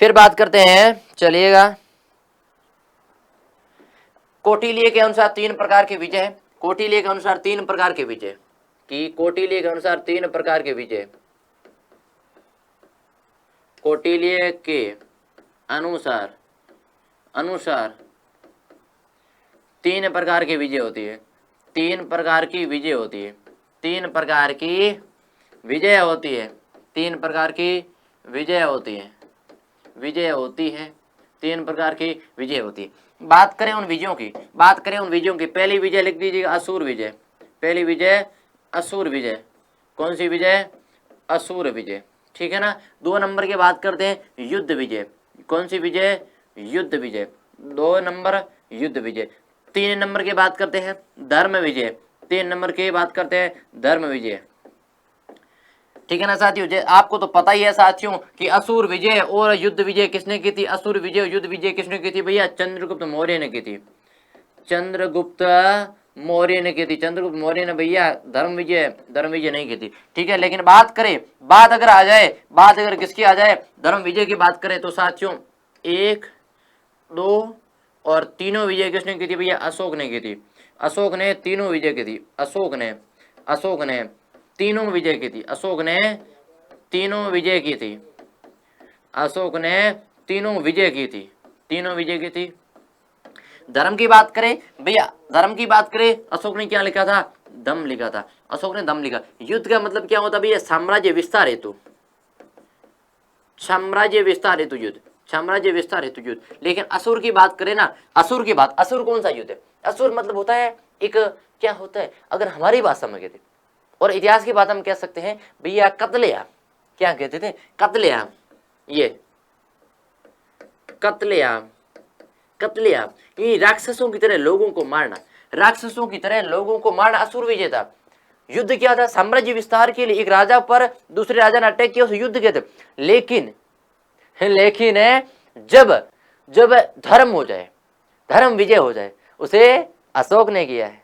Speaker 1: फिर बात करते हैं, चलिएगा कौटिल्य के अनुसार 3 प्रकार के विजय। कौटिल्य के अनुसार 3 प्रकार के विजय, कि कौटिल्य के अनुसार 3 प्रकार के विजय, कौटिल्य के अनुसार 3 प्रकार की विजय होती है। 3 प्रकार की विजय होती है। 3 प्रकार की विजय होती है। 3 प्रकार की विजय होती है। विजय होती है, 3 प्रकार की विजय होती है। बात करें उन विजयों की, पहली विजय लिख दीजिएगा असुर विजय। पहली विजय असुर विजय। कौन सी विजय, असुर विजय, ठीक है ना। 2 नंबर की बात करते हैं युद्ध विजय। कौन सी विजय, युद्ध विजय। 2 नंबर युद्ध विजय। 3 नंबर की बात करते हैं धर्म विजय। 3 नंबर की बात करते हैं धर्म विजय, ठीक है ना साथियों। आपको तो पता ही है साथियों कि असुर विजय और युद्ध विजय किसने की थी, असुर विजय और युद्ध विजय किसने की थी भैया, चंद्रगुप्त मौर्य ने की थी। चंद्रगुप्त मौर्य ने की थी। चंद्रगुप्त मौर्य ने भैया धर्म विजय नहीं की थी, ठीक है। लेकिन बात अगर किसकी आ जाए, धर्म विजय की बात करें तो साथियों 1, 2 और तीनों विजय किसने की थी भैया, अशोक ने की थी। अशोक ने तीनों विजय की थी। अशोक ने तीनों विजय की थी। अशोक ने तीनों विजय की थी। अशोक ने तीनों विजय की थी। तीनों विजय की थी। धर्म की बात करें भैया, धर्म की बात करें, अशोक ने क्या लिखा था, दम लिखा था। अशोक ने दम लिखा। युद्ध का मतलब क्या होता भैया, साम्राज्य विस्तार हेतु, साम्राज्य विस्तार हेतु युद्ध, साम्राज्य विस्तार हेतु युद्ध। लेकिन असुर की बात करें ना, असुर कौन सा युद्ध है, असुर मतलब होता है एक, क्या होता है, अगर हमारी बात समझे थे और इतिहास की बात हम कह सकते हैं भैया कत्लेआम। क्या कहते थे, कत्लेआम। ये कत्लेआम, ये राक्षसों की तरह लोगों को मारना, राक्षसों की तरह लोगों को मारना असुर विजय था। युद्ध क्या था, साम्राज्य विस्तार के लिए एक राजा पर दूसरे राजा ने अटैक किया, उसे युद्ध कहते। लेकिन जब धर्म हो जाए, धर्म विजय हो जाए, उसे अशोक ने किया है,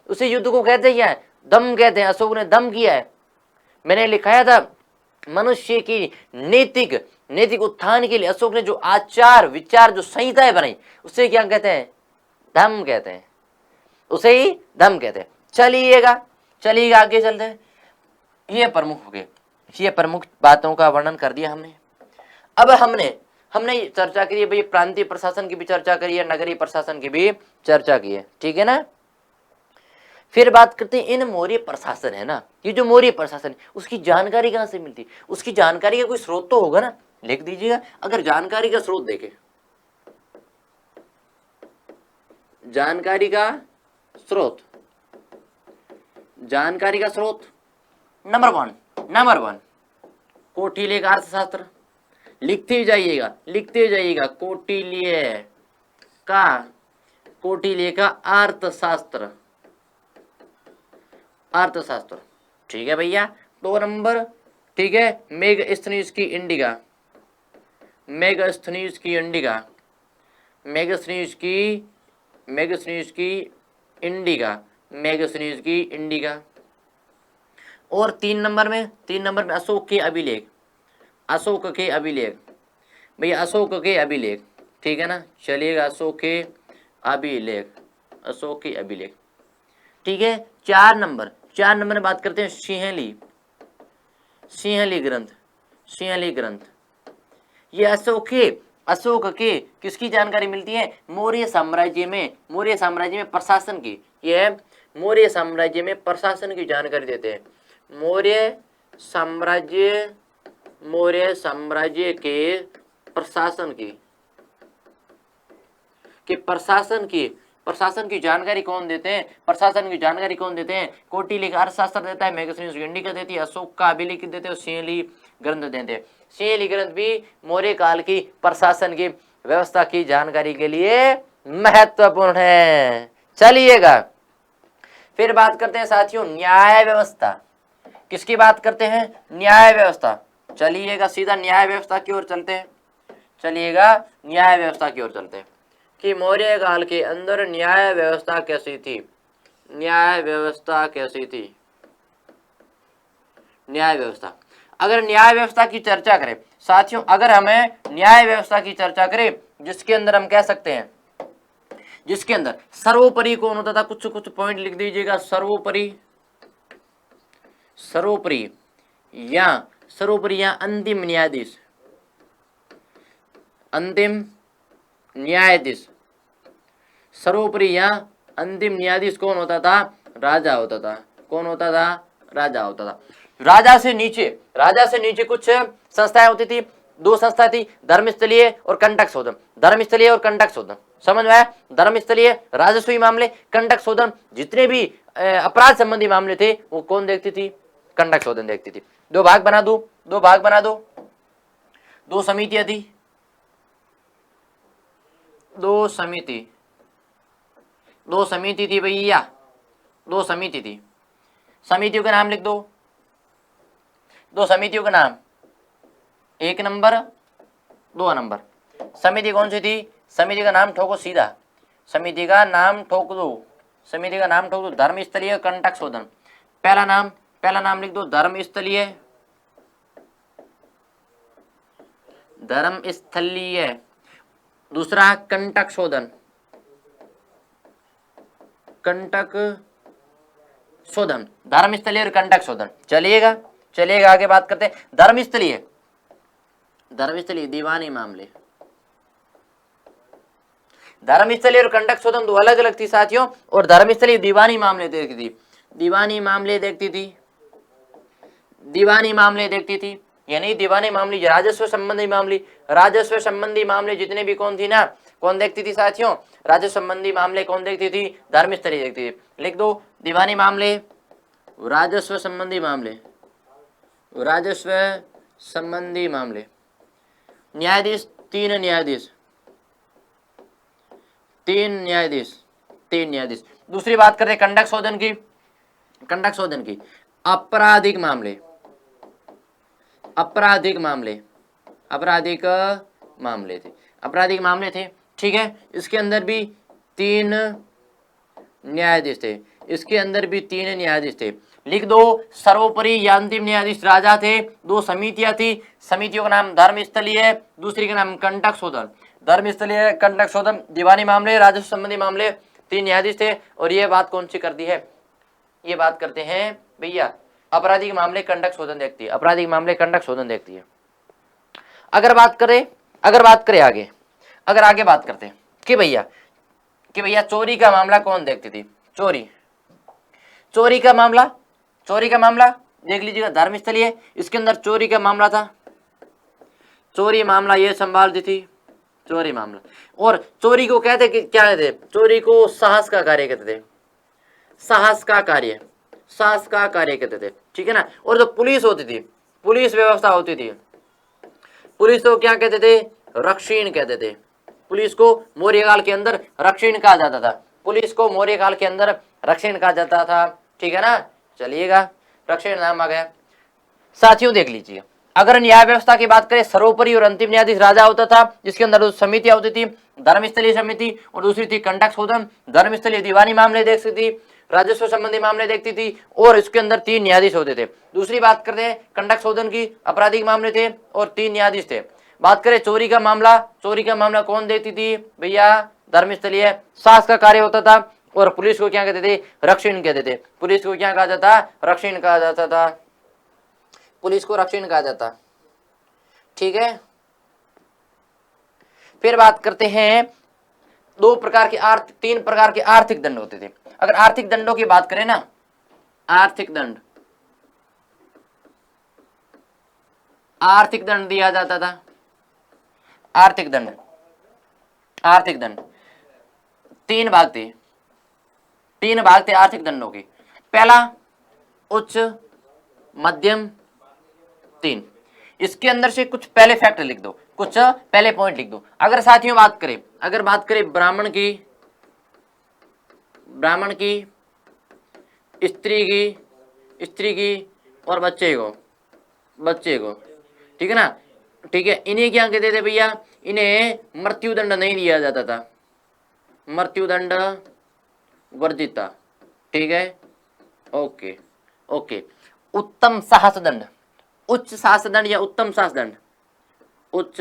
Speaker 1: उसे युद्ध को कहते क्या है, दम कहते हैं। अशोक ने दम किया है। मैंने लिखाया था मनुष्य की नैतिक उत्थान के लिए अशोक ने जो आचार विचार जो संहिताएं बनाई, उसे क्या कहते हैं, धम्म कहते हैं, उसे ही धम्म कहते हैं। चलिएगा आगे चलते हैं। ये प्रमुख हो गए, ये प्रमुख बातों का वर्णन कर दिया हमने। अब हमने चर्चा करी है भाई, प्रांतीय प्रशासन की भी चर्चा करी है, नगरीय प्रशासन की भी चर्चा की है, ठीक है ना। फिर बात करते हैं इन मौर्य प्रशासन है ना, ये जो मौर्य प्रशासन है उसकी जानकारी कहां से मिलती है, उसकी जानकारी का कोई स्रोत तो होगा ना, लिख दीजिएगा। अगर जानकारी का स्रोत देखें, जानकारी का स्रोत नंबर वन कौटिल्य का अर्थशास्त्र, लिखते जाइएगा कौटिल्य का अर्थशास्त्र, ठीक है भैया। 2 नंबर ठीक है, मेगास्थनीज की इंडिका, मेगास्थनीज की इंडिका, मेगास्थनीज की इंडिका, मेगास्थनीज की इंडिका। और 3 नंबर में अशोक के अभिलेख, अशोक के अभिलेख, भैया अशोक के अभिलेख, ठीक है ना, चलिएगा अशोक के अभिलेख, अशोक के अभिलेख, ठीक है। 4 नंबर में बात करते हैं सिंहली, सिंहली ग्रंथ, सिंहली ग्रंथ। ये अशोक के किसकी जानकारी मिलती है? मौर्य साम्राज्य में प्रशासन की, ये मौर्य साम्राज्य में प्रशासन की जानकारी देते हैं। मौर्य साम्राज्य के प्रशासन की जानकारी कौन देते हैं? प्रशासन की जानकारी कौन देते हैं? कौटिल्य का अर्थशास्त्र देता है, मेगास्थनीज इंडिका देती है, अशोक का अभिलेख देते हैं और सिंहली ग्रंथ देते हैं। सिंहली ग्रंथ भी मौर्य काल की प्रशासन की व्यवस्था की जानकारी के लिए महत्वपूर्ण है। चलिएगा फिर बात करते हैं साथियों न्याय व्यवस्था। किसकी बात करते हैं? न्याय व्यवस्था। चलिएगा सीधा न्याय व्यवस्था की ओर चलते हैं, चलिएगा न्याय व्यवस्था की ओर चलते हैं कि मौर्य काल के अंदर न्याय व्यवस्था कैसी थी, न्याय व्यवस्था कैसी थी, न्याय व्यवस्था। अगर न्याय व्यवस्था की चर्चा करें साथियों, अगर हमें न्याय व्यवस्था की चर्चा करें जिसके अंदर हम कह सकते हैं, जिसके अंदर सर्वोपरि कौन होता था, कुछ पॉइंट लिख दीजिएगा। सर्वोपरि या अंतिम न्यायाधीश, अंतिम न्यायाधीश, सर्वोपरि या अंतिम न्यायाधीश कौन होता था? राजा होता था। कौन होता था? राजा होता था। राजा से नीचे कुछ संस्थाएं होती थी, 2 संस्था थी, धर्मस्थलीय और कंटक शोधन। धर्मस्थलीय और कंटक शोधन समझ में आया? धर्मस्थलीय राजस्वी मामले, कंटक शोधन जितने भी अपराध संबंधी मामले थे वो कौन देखती थी? कंटक शोधन देखती थी। 2 भाग बना दो, 2 समितियां थी, 2 समिति थी भैया, 2 समिति थी। समितियों का नाम लिख दो, 2 समितियों का नाम, 1 नंबर 2 नंबर। समिति कौन सी थी? समिति का नाम ठोको सीधा, समिति का नाम ठोक दो, धर्मस्थलीय कंटक शोधन। पहला नाम लिख दो धर्मस्थलीय, दूसरा कंटक शोधन, धर्मस्थलीय और कंटक शोधन। चलिएगा आगे बात करते हैं धर्मस्थलीय दीवानी मामले। धर्मस्थलीय और कंटक शोधन 2 अलग अलग थी साथियों, और धर्मस्थलीय दीवानी मामले देखती थी, दीवानी मामले देखती थी, यानी दीवानी मामले राजस्व संबंधी मामले जितने भी कौन देखती थी साथियों? राजस्व संबंधी मामले कौन देखती थी? धर्मस्थलीय देखती थी। लिख दो दीवानी मामले, राजस्व संबंधी मामले। न्यायाधीश 3 न्यायाधीश। दूसरी बात करते हैं कंटक शोधन की। आपराधिक मामले थे, ठीक है। इसके अंदर भी 3 न्यायाधीश थे, लिख दो सर्वोपरि या अंतिम न्यायाधीश राजा थे, 2 समितियां थी, समितियों का नाम धर्मस्थलीय, दूसरी का नाम कंटक शोधन। धर्मस्थलीय, कंटक शोधन, दीवानी मामले, राजस्व संबंधी मामले, 3 न्यायाधीश थे। और ये बात कौन सी कर दी है? ये बात करते हैं भैया आपराधिक मामले कंटक शोधन देखती है, अगर बात करें आगे बात करते हैं कि भैया चोरी का मामला कौन देखती थी? चोरी का मामला देख लीजिएगा धर्मस्थलीय, इसके अंदर चोरी का मामला था, चोरी मामला ये संभालती थी, चोरी मामला। और चोरी को कहते क्या कहते? चोरी को साहस का कार्य कहते थे, साहस का कार्य कहते थे, ठीक है ना। और जो पुलिस होती थी, पुलिस व्यवस्था होती थी, पुलिस को क्या कहते थे? रक्षीण कहते थे। पुलिस को मौर्य काल के अंदर रक्षीण कहा जाता था, ठीक है ना। चलिएगा रक्षीण नाम आ गया। साथियों देख लीजिए, अगर न्याय व्यवस्था की बात करें, सर्वोपरि और अंतिम न्यायाधीश राजा होता था, जिसके अंदर दो समितियां होती थी, धर्मस्थलीय समिति और दूसरी थी कंटक सदन। धर्मस्थलीय दीवानी मामले देखती थी, राजस्व संबंधी मामले देखती थी, और इसके अंदर 3 न्यायाधीश होते थे। दूसरी बात करते हैं कंटक सदन की, आपराधिक मामले थे और 3 न्यायाधीश थे। बात करें चोरी का मामला, चोरी का मामला कौन देखती थी भैया, धर्मस्थलीय शासक का कार्य होता था। और पुलिस को क्या कहते थे, रक्षीण कहते थे। पुलिस को क्या कहा जाता, रक्षीण कहा जाता था, पुलिस को रक्षीण कहा जाता। ठीक है, फिर बात करते हैं 3 प्रकार के आर्थिक दंड होते थे। अगर आर्थिक दंडों की बात करें ना, आर्थिक दंड दिया जाता था। आर्थिक दंड 3 भाग थे, 3 भाग थे आर्थिक दंडों के। पहला उच्च, मध्यम, 3। इसके अंदर से कुछ पहले फैक्टर लिख दो, कुछ पहले पॉइंट लिख दो। अगर साथियों बात करें ब्राह्मण की, स्त्री की और बच्चे को, ठीक है ना। ठीक है, इन्हें क्या कहते थे भैया, इन्हें मृत्युदंड नहीं दिया जाता था, मृत्युदंड वर्जित था। ठीक है, ओके ओके। उत्तम साहस दंड, उच्च साहस दंड या उत्तम साहस दंड, उच्च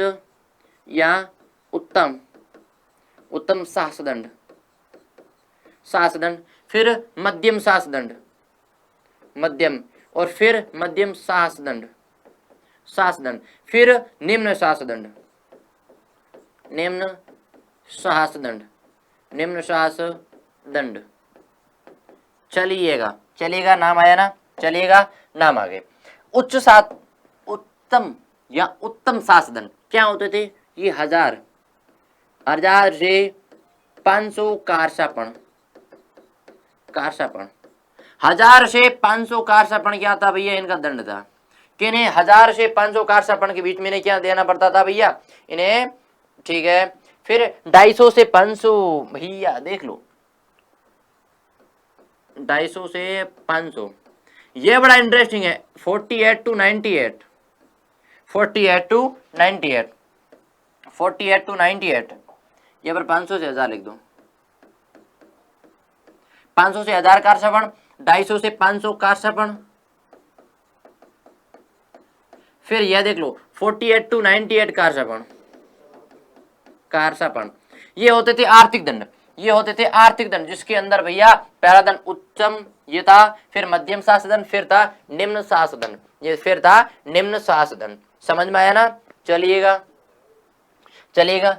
Speaker 1: या उत्तम साहस दंड, फिर मध्यम साहस दंड, मध्यम, और फिर मध्यम साहस दंड, फिर निम्न साहस दंड, चलिएगा नाम आया ना, चलिएगा नाम आ गए। उत्तम या उत्तम शासन दंड क्या होते थे, ये 1000 से 500 कारसापण, 1000 से 500 कारसापण क्या था भैया, इनका दंड था। कि इन्हें 1000 से 500 कारसापण के बीच में इन्हें क्या देना पड़ता था भैया, इन्हें। ठीक है, फिर 250 से 500 भैया देख लो, 250 से 500, ये बड़ा इंटरेस्टिंग है। 48 टू 98, 48 टू 98, 48 टू 98, ये पर 500 से 1000 लिख दो। 500 से 1000 कारसापण, 250 से 500 कारसापण, फिर यह देख लो 48 टू 98 कारसापण, ये होते थे आर्थिक दंड, जिसके अंदर भैया पहला दंड उच्चम ये था, फिर मध्यम शासन दंड, फिर था निम्न शासन दंड, ये फिर था निम्न शासन दंड। समझ में आया ना। चलिएगा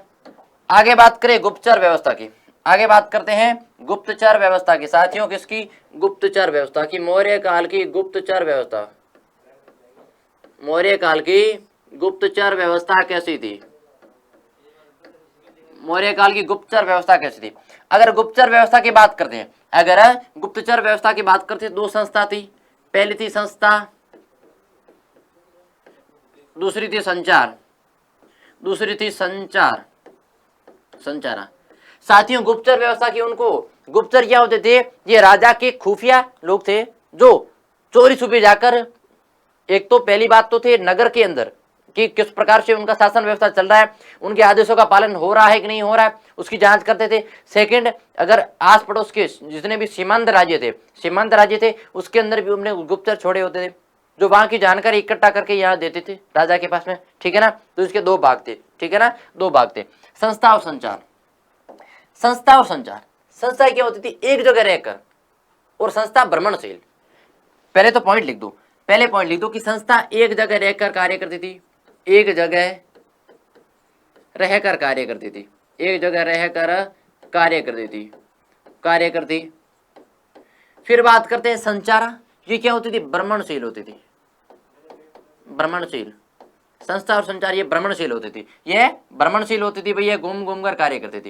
Speaker 1: आगे बात करें गुप्तचर व्यवस्था की, आगे बात करते हैं गुप्तचर व्यवस्था की साथियों, किसकी, गुप्तचर व्यवस्था की। मौर्य काल की गुप्तचर व्यवस्था, मौर्य काल की गुप्तचर व्यवस्था कैसी थी, मौर्य काल की गुप्तचर व्यवस्था कैसी थी। अगर गुप्तचर व्यवस्था की बात करते हैं, दो संस्था थी। पहली थी संस्था, दूसरी थी संचार, संचारा। साथियों गुप्तचर व्यवस्था की, उनको गुप्तचर क्या होते थे, ये राजा के खुफिया लोग थे जो चोरी छुपे जाकर, एक तो पहली बात तो थे नगर के अंदर कि किस प्रकार से उनका शासन व्यवस्था चल रहा है, उनके आदेशों का पालन हो रहा है कि नहीं हो रहा है, उसकी जांच करते थे। सेकंड, अगर आस पड़ोस के जितने भी सीमांत राज्य थे उसके अंदर भी उन्होंने गुप्तचर छोड़े होते थे, जो वहां की जानकारी इकट्ठा करके यहाँ देते थे राजा के पास में। ठीक है ना, तो इसके 2 भाग थे। ठीक है ना, 2 भाग थे, संस्था और संचार। संस्था क्या होती थी, एक जगह रहकर, और संस्था भ्रमणशील। पहले तो पॉइंट लिख दो, कि संस्था एक जगह रहकर कार्य करती थी, फिर बात करते हैं संचारा, ये क्या होती थी, भ्रमणशील होती थी, संस्था और संचार ये भ्रमणशील होती थी, भैया घूम घूम कर कार्य करती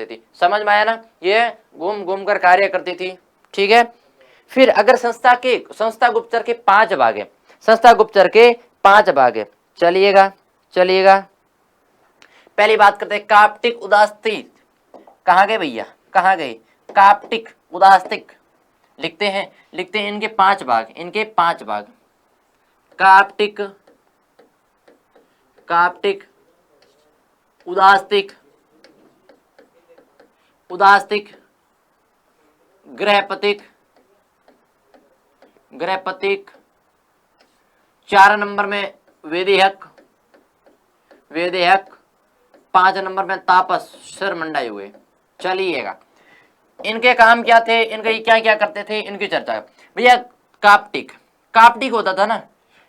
Speaker 1: थी, समझ में आया ना, ये घूम कर कार्य करती थी। ठीक है, फिर अगर संस्था गुप्तचर के 5 भाग है, चलिएगा पहली बात करते हैं काप्टिक उदास्तिक। कहाँ गए भैया, काप्टिक लिखते हैं इनके 5 भाग, इनके 5 भाग। काप्टिक, काप्टिक, उदास्तिक, उदास्तिक, गृहपतिक, गृहपतिक, 4 नंबर में वेदेहक, वेदेहक, 5 नंबर में तापस, सिर मंडाए हुए। चलिएगा, इनके काम क्या थे, इनके क्या क्या करते थे, इनकी चर्चा। भैया काप्टिक, काप्टिक होता था ना,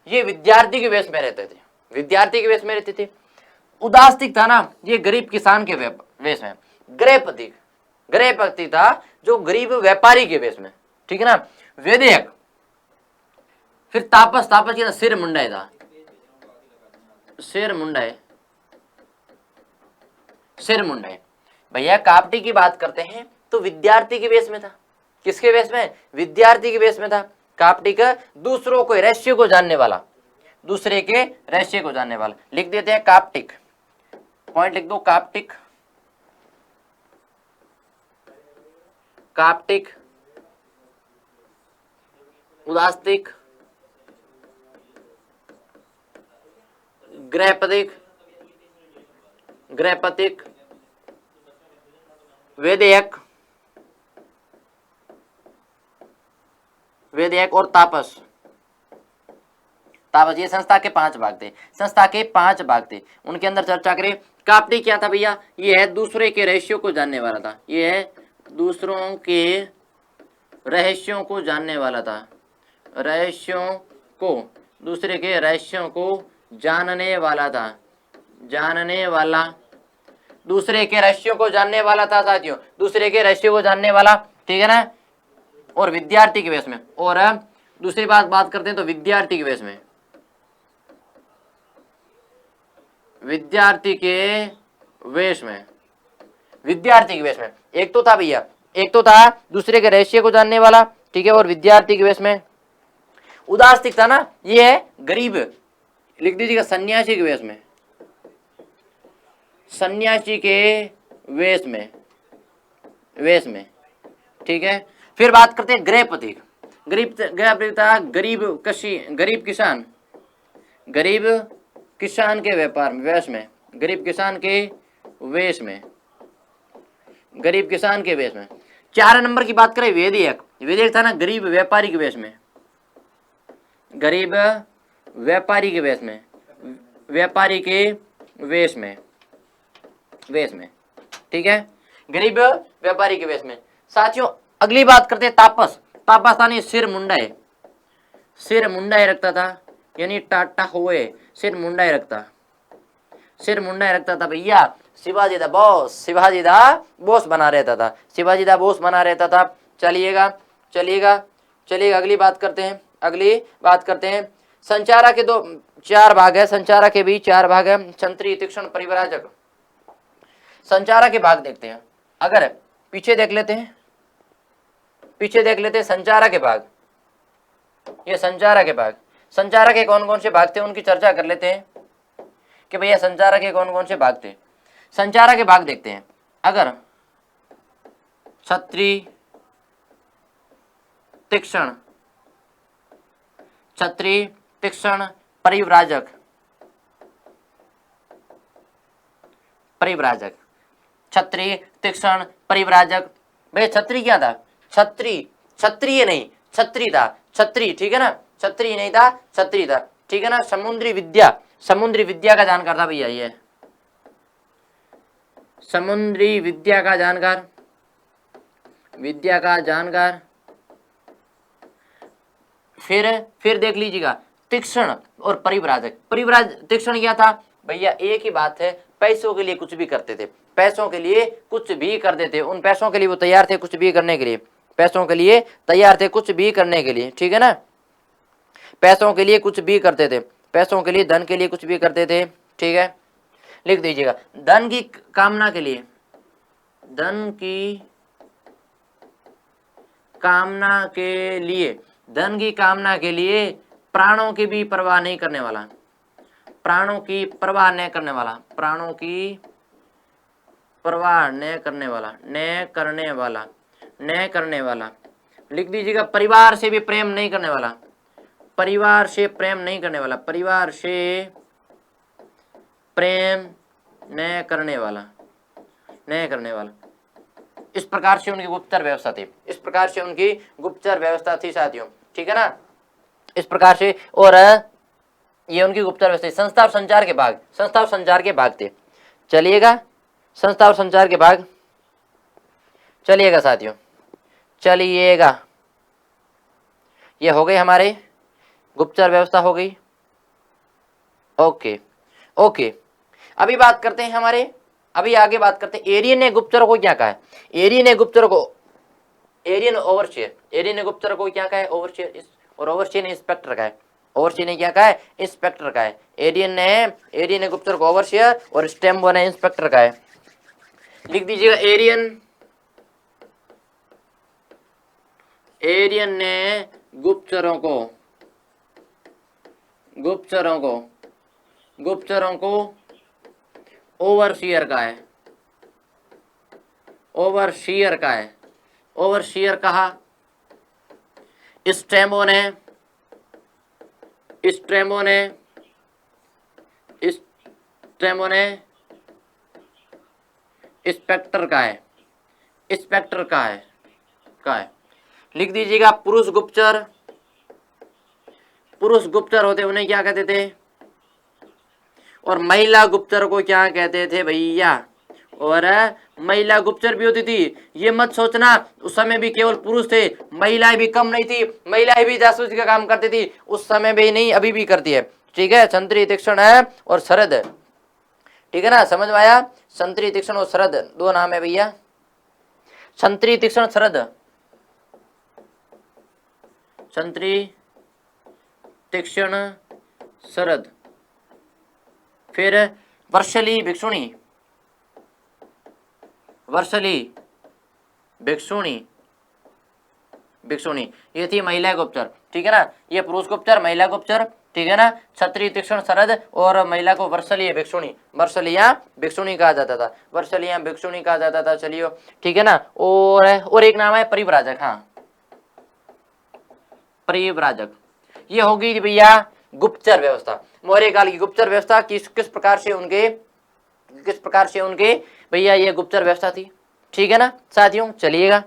Speaker 1: ये विद्यार्थी के वेश में रहते थे, विद्यार्थी के वेश में रहते थे। उदास्तिक था ना, ये गरीब किसान के वेश में। गृहपतिक, गृहपति था जो गरीब व्यापारी के वेश में, ठीक है ना। वेदेहक, फिर तापस, तापस की सिर मुंडाए था, सिर मुंडाए, सिर मुंडाए। भैया काप्टी की बात करते हैं तो विद्यार्थी के वेश में था। किसके वेश में? विद्यार्थी के वेश में था। काप्टी का दूसरों को, रहस्य को जानने वाला, दूसरे के रहस्य को जानने वाला। लिख देते हैं काप्टिक, पॉइंट लिख दो, काप्टिक, काप्टिक, उदास्तिक, गृहपतिक, गृहपतिक, वेदेयक, वेदेयक और तापस। तापस, ये संस्था के 5 भाग थे, संस्था के 5 भाग थे। उनके अंदर चर्चा करें। काप्टी क्या था भैया? ये है दूसरे के रहस्यों को जानने वाला था, ये है दूसरों के रहस्यों को जानने वाला था, रहस्यों को, दूसरे के रहस्यों को जानने वाला था, जानने वाला, दूसरे के रहस्यों को जानने वाला था साथियों, दूसरे के रहस्यों को जानने वाला, ठीक है ना। और विद्यार्थी के वेश में। और दूसरी बात करते हैं तो विद्यार्थी के वेश में, विद्यार्थी के वेश में, विद्यार्थी के वेश में। एक तो था भैया, एक तो था दूसरे के रहस्य को जानने वाला, ठीक है, और विद्यार्थी के वेश में। उदास्तिक था ना, ये है गरीब, लिख दीजिएगा सन्यासी के वेश में, सन्यासी के वेश में, वेश में, ठीक है। फिर बात करते हैं गृहपति। गृहपति था गरीब गरीब किसान, गरीब किसान के व्यापार में, वेश में, गरीब किसान के वेश में, गरीब किसान के वेश में। 4 नंबर की बात करें वेदेयक, वेदेयक था ना गरीब व्यापारी के वेश में, गरीब व्यापारी के वेश में, व्यापारी के वेश में, वेश में, ठीक है, गरीब व्यापारी के वेश में। साथियों अगली बात करते हैं तापस। तापस था नहीं सिर मुंडाए, सिर मुंडाए रखता था, यानी टाटा हुए, सिर मुंडाए रखता, सिर मुंडाए रखता था भैया। शिवाजी दा बॉस, शिवाजी दा बॉस बना रहता था, शिवाजी दा बॉस बना रहता था। चलिएगा चलिएगा चलिएगा, अगली बात करते हैं, अगली बात करते हैं। संचारा के 4 भाग है, संचारा के भी 4 भाग है, क्षत्रिय, तीक्ष्ण, परिव्राजक। संचारा के भाग देखते हैं, अगर पीछे देख लेते हैं, पीछे देख लेते हैं संचारा के भाग, ये संचारा के भाग, संचारा के कौन कौन से भाग थे उनकी चर्चा कर लेते हैं कि भैया संचारा के कौन कौन से भाग थे। संचारा के भाग देखते हैं, अगर क्षत्रिय, तीक्ष्ण, क्षत्रिय, तीक्ष्ण, परिव्राजक, परिव्राजक, क्षत्रिय, तीक्ष्ण, परिव्राजक। भाई क्षत्रिय क्या था? क्षत्रिय, क्षत्रिय नहीं, क्षत्रिय था, क्षत्रिय, ठीक है ना, क्षत्रिय नहीं था, क्षत्रिय था, ठीक है ना। समुद्री विद्या, समुद्री विद्या का जानकार था भैया, ये समुद्री विद्या का जानकार, विद्या का जानकार। फिर देख लीजिएगा तीक्ष्ण और परिव्राजक। तीक्ष्ण क्या था भैया? एक ही बात है, पैसों के लिए कुछ भी करते थे, पैसों के लिए कुछ भी कर देते, उन पैसों के लिए वो तैयार थे कुछ भी करने के लिए, पैसों के लिए तैयार थे कुछ भी करने के लिए, ठीक है ना। पैसों के लिए कुछ भी करते थे, पैसों के लिए, धन के लिए कुछ भी करते थे, ठीक है। लिख दीजिएगा धन की कामना के लिए, धन की कामना के लिए, धन की कामना के लिए प्राणों की भी परवाह नहीं करने वाला, प्राणों की परवाह न करने वाला, प्राणों की परवाह न करने वाला, न करने वाला, न करने वाला, लिख दीजिएगा परिवार से भी प्रेम नहीं करने वाला, परिवार से प्रेम नहीं करने वाला, परिवार से प्रेम न करने वाला, न करने वाला। इस प्रकार से उनकी गुप्तचर व्यवस्था थी, इस प्रकार से उनकी गुप्तचर व्यवस्था थी साथियों, ठीक है ना, इस प्रकार से। और ये उनकी गुप्तचर व्यवस्था। संस्था और संचार के भाग, संस्था और संचार के भाग थे। चलिएगा संस्था और संचार के भाग, चलिएगा साथियों, चलिएगा। ये हो गई हमारे गुप्तचर व्यवस्था हो गई। ओके ओके, अभी बात करते हैं हमारे, अभी आगे बात करते हैं एरियन ने गुप्तचरों को क्या कहा है। एरियन ने गुप्तचरों को, एरियन ओवरसीयर, एरियन ने गुप्तचरों को क्या कहा है, ओवरसीयर, और ओवरसीयर ने इंस्पेक्टर का है, ओवरसीयर ने क्या कहा है, इंस्पेक्टर का है। एरियन ने गुप्तचर को ओवरसीयर और स्टैम्बो ने इंस्पेक्टर का है। लिख दीजिएगा एरियन ने गुप्तचरों को ओवरसीयर का है, ओवरसीयर का है, ओवरसीयर कहा। स्टैम्बो ने इंस्पेक्टर का है, इंस्पेक्टर का है। लिख दीजिएगा पुरुष गुप्तचर होते उन्हें क्या कहते थे, और महिला गुप्तचर को क्या कहते थे भैया, और महिला गुप्तचर भी होती थी। ये मत सोचना उस समय भी केवल पुरुष थे, महिलाएं भी कम नहीं थी, महिलाएं भी जासूसी का काम करती थी उस समय भी, नहीं अभी भी करती है, ठीक है। संतरी, तीक्ष्ण है और शरद, ठीक है ना, समझ में आया। संतरी, तीक्ष्ण और शरद दो नाम है भैया, संतरी, तीक्ष्ण, शरद, संतरी, तीक्ष्ण, शरद। फिर वर्षली, भिक्षुणी, वर्षली, भिक्षुणी, ये थी महिला गुप्तचर, ठीक है ना। ये पुरुष गुप्तचर, महिला गुप्तचर, ठीक है ना। क्षत्रिय, तीक्ष्ण, शरद, और महिला को वर्षलीय, भिक्षुणी, वर्षलिया भिक्षुणी कहा जाता था, वर्षलिया भिक्षुणी कहा जाता था। चलिए ठीक है ना। और एक नाम है परिव्राजक, हाँ परिव्राजक। ये होगी भैया गुप्तचर व्यवस्था, मौर्य काल की गुप्तचर व्यवस्था। किस प्रकार से उनके भैया ये गुप्तचर व्यवस्था थी, ठीक है ना साथियों। चलिएगा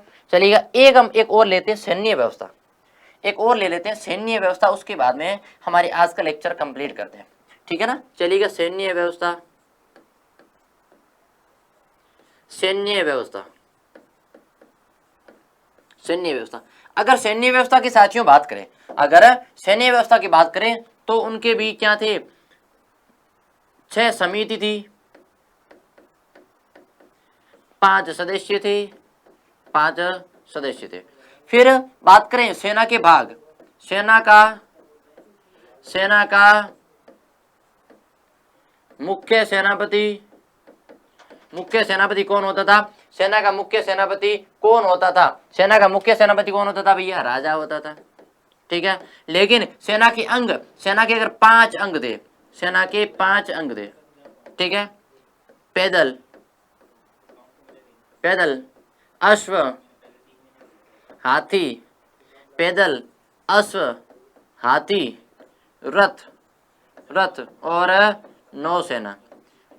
Speaker 1: एक और लेते हैं सैन्य व्यवस्था, एक और ले लेते हैं सैन्य व्यवस्था, उसके बाद में हमारे आज का लेक्चर कंप्लीट करते हैं, ठीक है ना। चलिएगा सैन्य व्यवस्था, सैन्य व्यवस्था, सैन्य व्यवस्था। अगर सैन्य व्यवस्था की साथियों बात करें, अगर सैन्य व्यवस्था की बात करें तो उनके भी क्या थे, 6 समिति थी, 5 सदस्य थे, 5 सदस्य थे। फिर बात करें सेना के भाग, सेना का मुख्य सेनापति कौन होता था, सेना का मुख्य सेनापति कौन होता था, सेना का मुख्य सेनापति कौन होता था भैया, राजा होता था, ठीक है। लेकिन सेना के अंग, सेना के अगर 5 अंग थे, सेना के 5 अंग थे, ठीक है। पैदल, अश्व, हाथी, पैदल, अश्व, हाथी, रथ और नौसेना।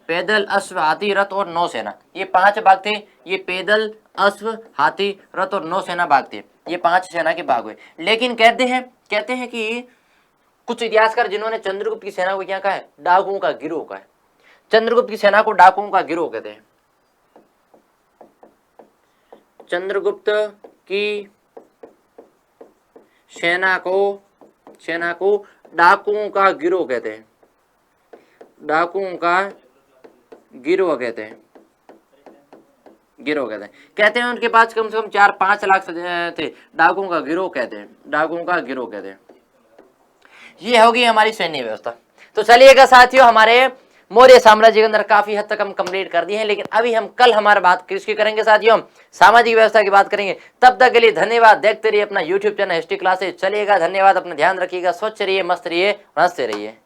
Speaker 1: पैदल, अश्व, हाथी, रथ और नौसेना, ये 5 भाग थे। ये पैदल, अश्व, हाथी, रथ और नौसेना भाग थे, ये 5 सेना के भाग हुए। लेकिन कहते हैं कि कुछ इतिहासकार जिन्होंने चंद्रगुप्त की सेना को क्या कहा है, डाकुओं का गिरोह कहा है। चंद्रगुप्त की सेना को डाकुओं का गिरोह कहते हैं, चंद्रगुप्त की सेना को डाकुओं का गिरोह कहते हैं, डाकुओं का गिरोह कहते हैं। कहते हैं उनके पास कम से कम 4-5 लाख थे, डाकुओं का गिरोह कहते हैं, ये होगी हमारी सैन्य व्यवस्था। तो चलिएगा साथियों, हमारे मौर्य साम्राज्य के अंदर काफी हद तक हम कंप्लीट कर दिए हैं, लेकिन अभी हम कल हमारा बात किसकी करेंगे साथियों, सामाजिक व्यवस्था की बात करेंगे। तब तक के लिए धन्यवाद, देखते रहिए अपना YouTube चैनल हिस्ट्री क्लासेस। चलिएगा, धन्यवाद, अपना ध्यान रखिएगा, स्वच्छ रहिए, मस्त रहिए, हंसते रहिए।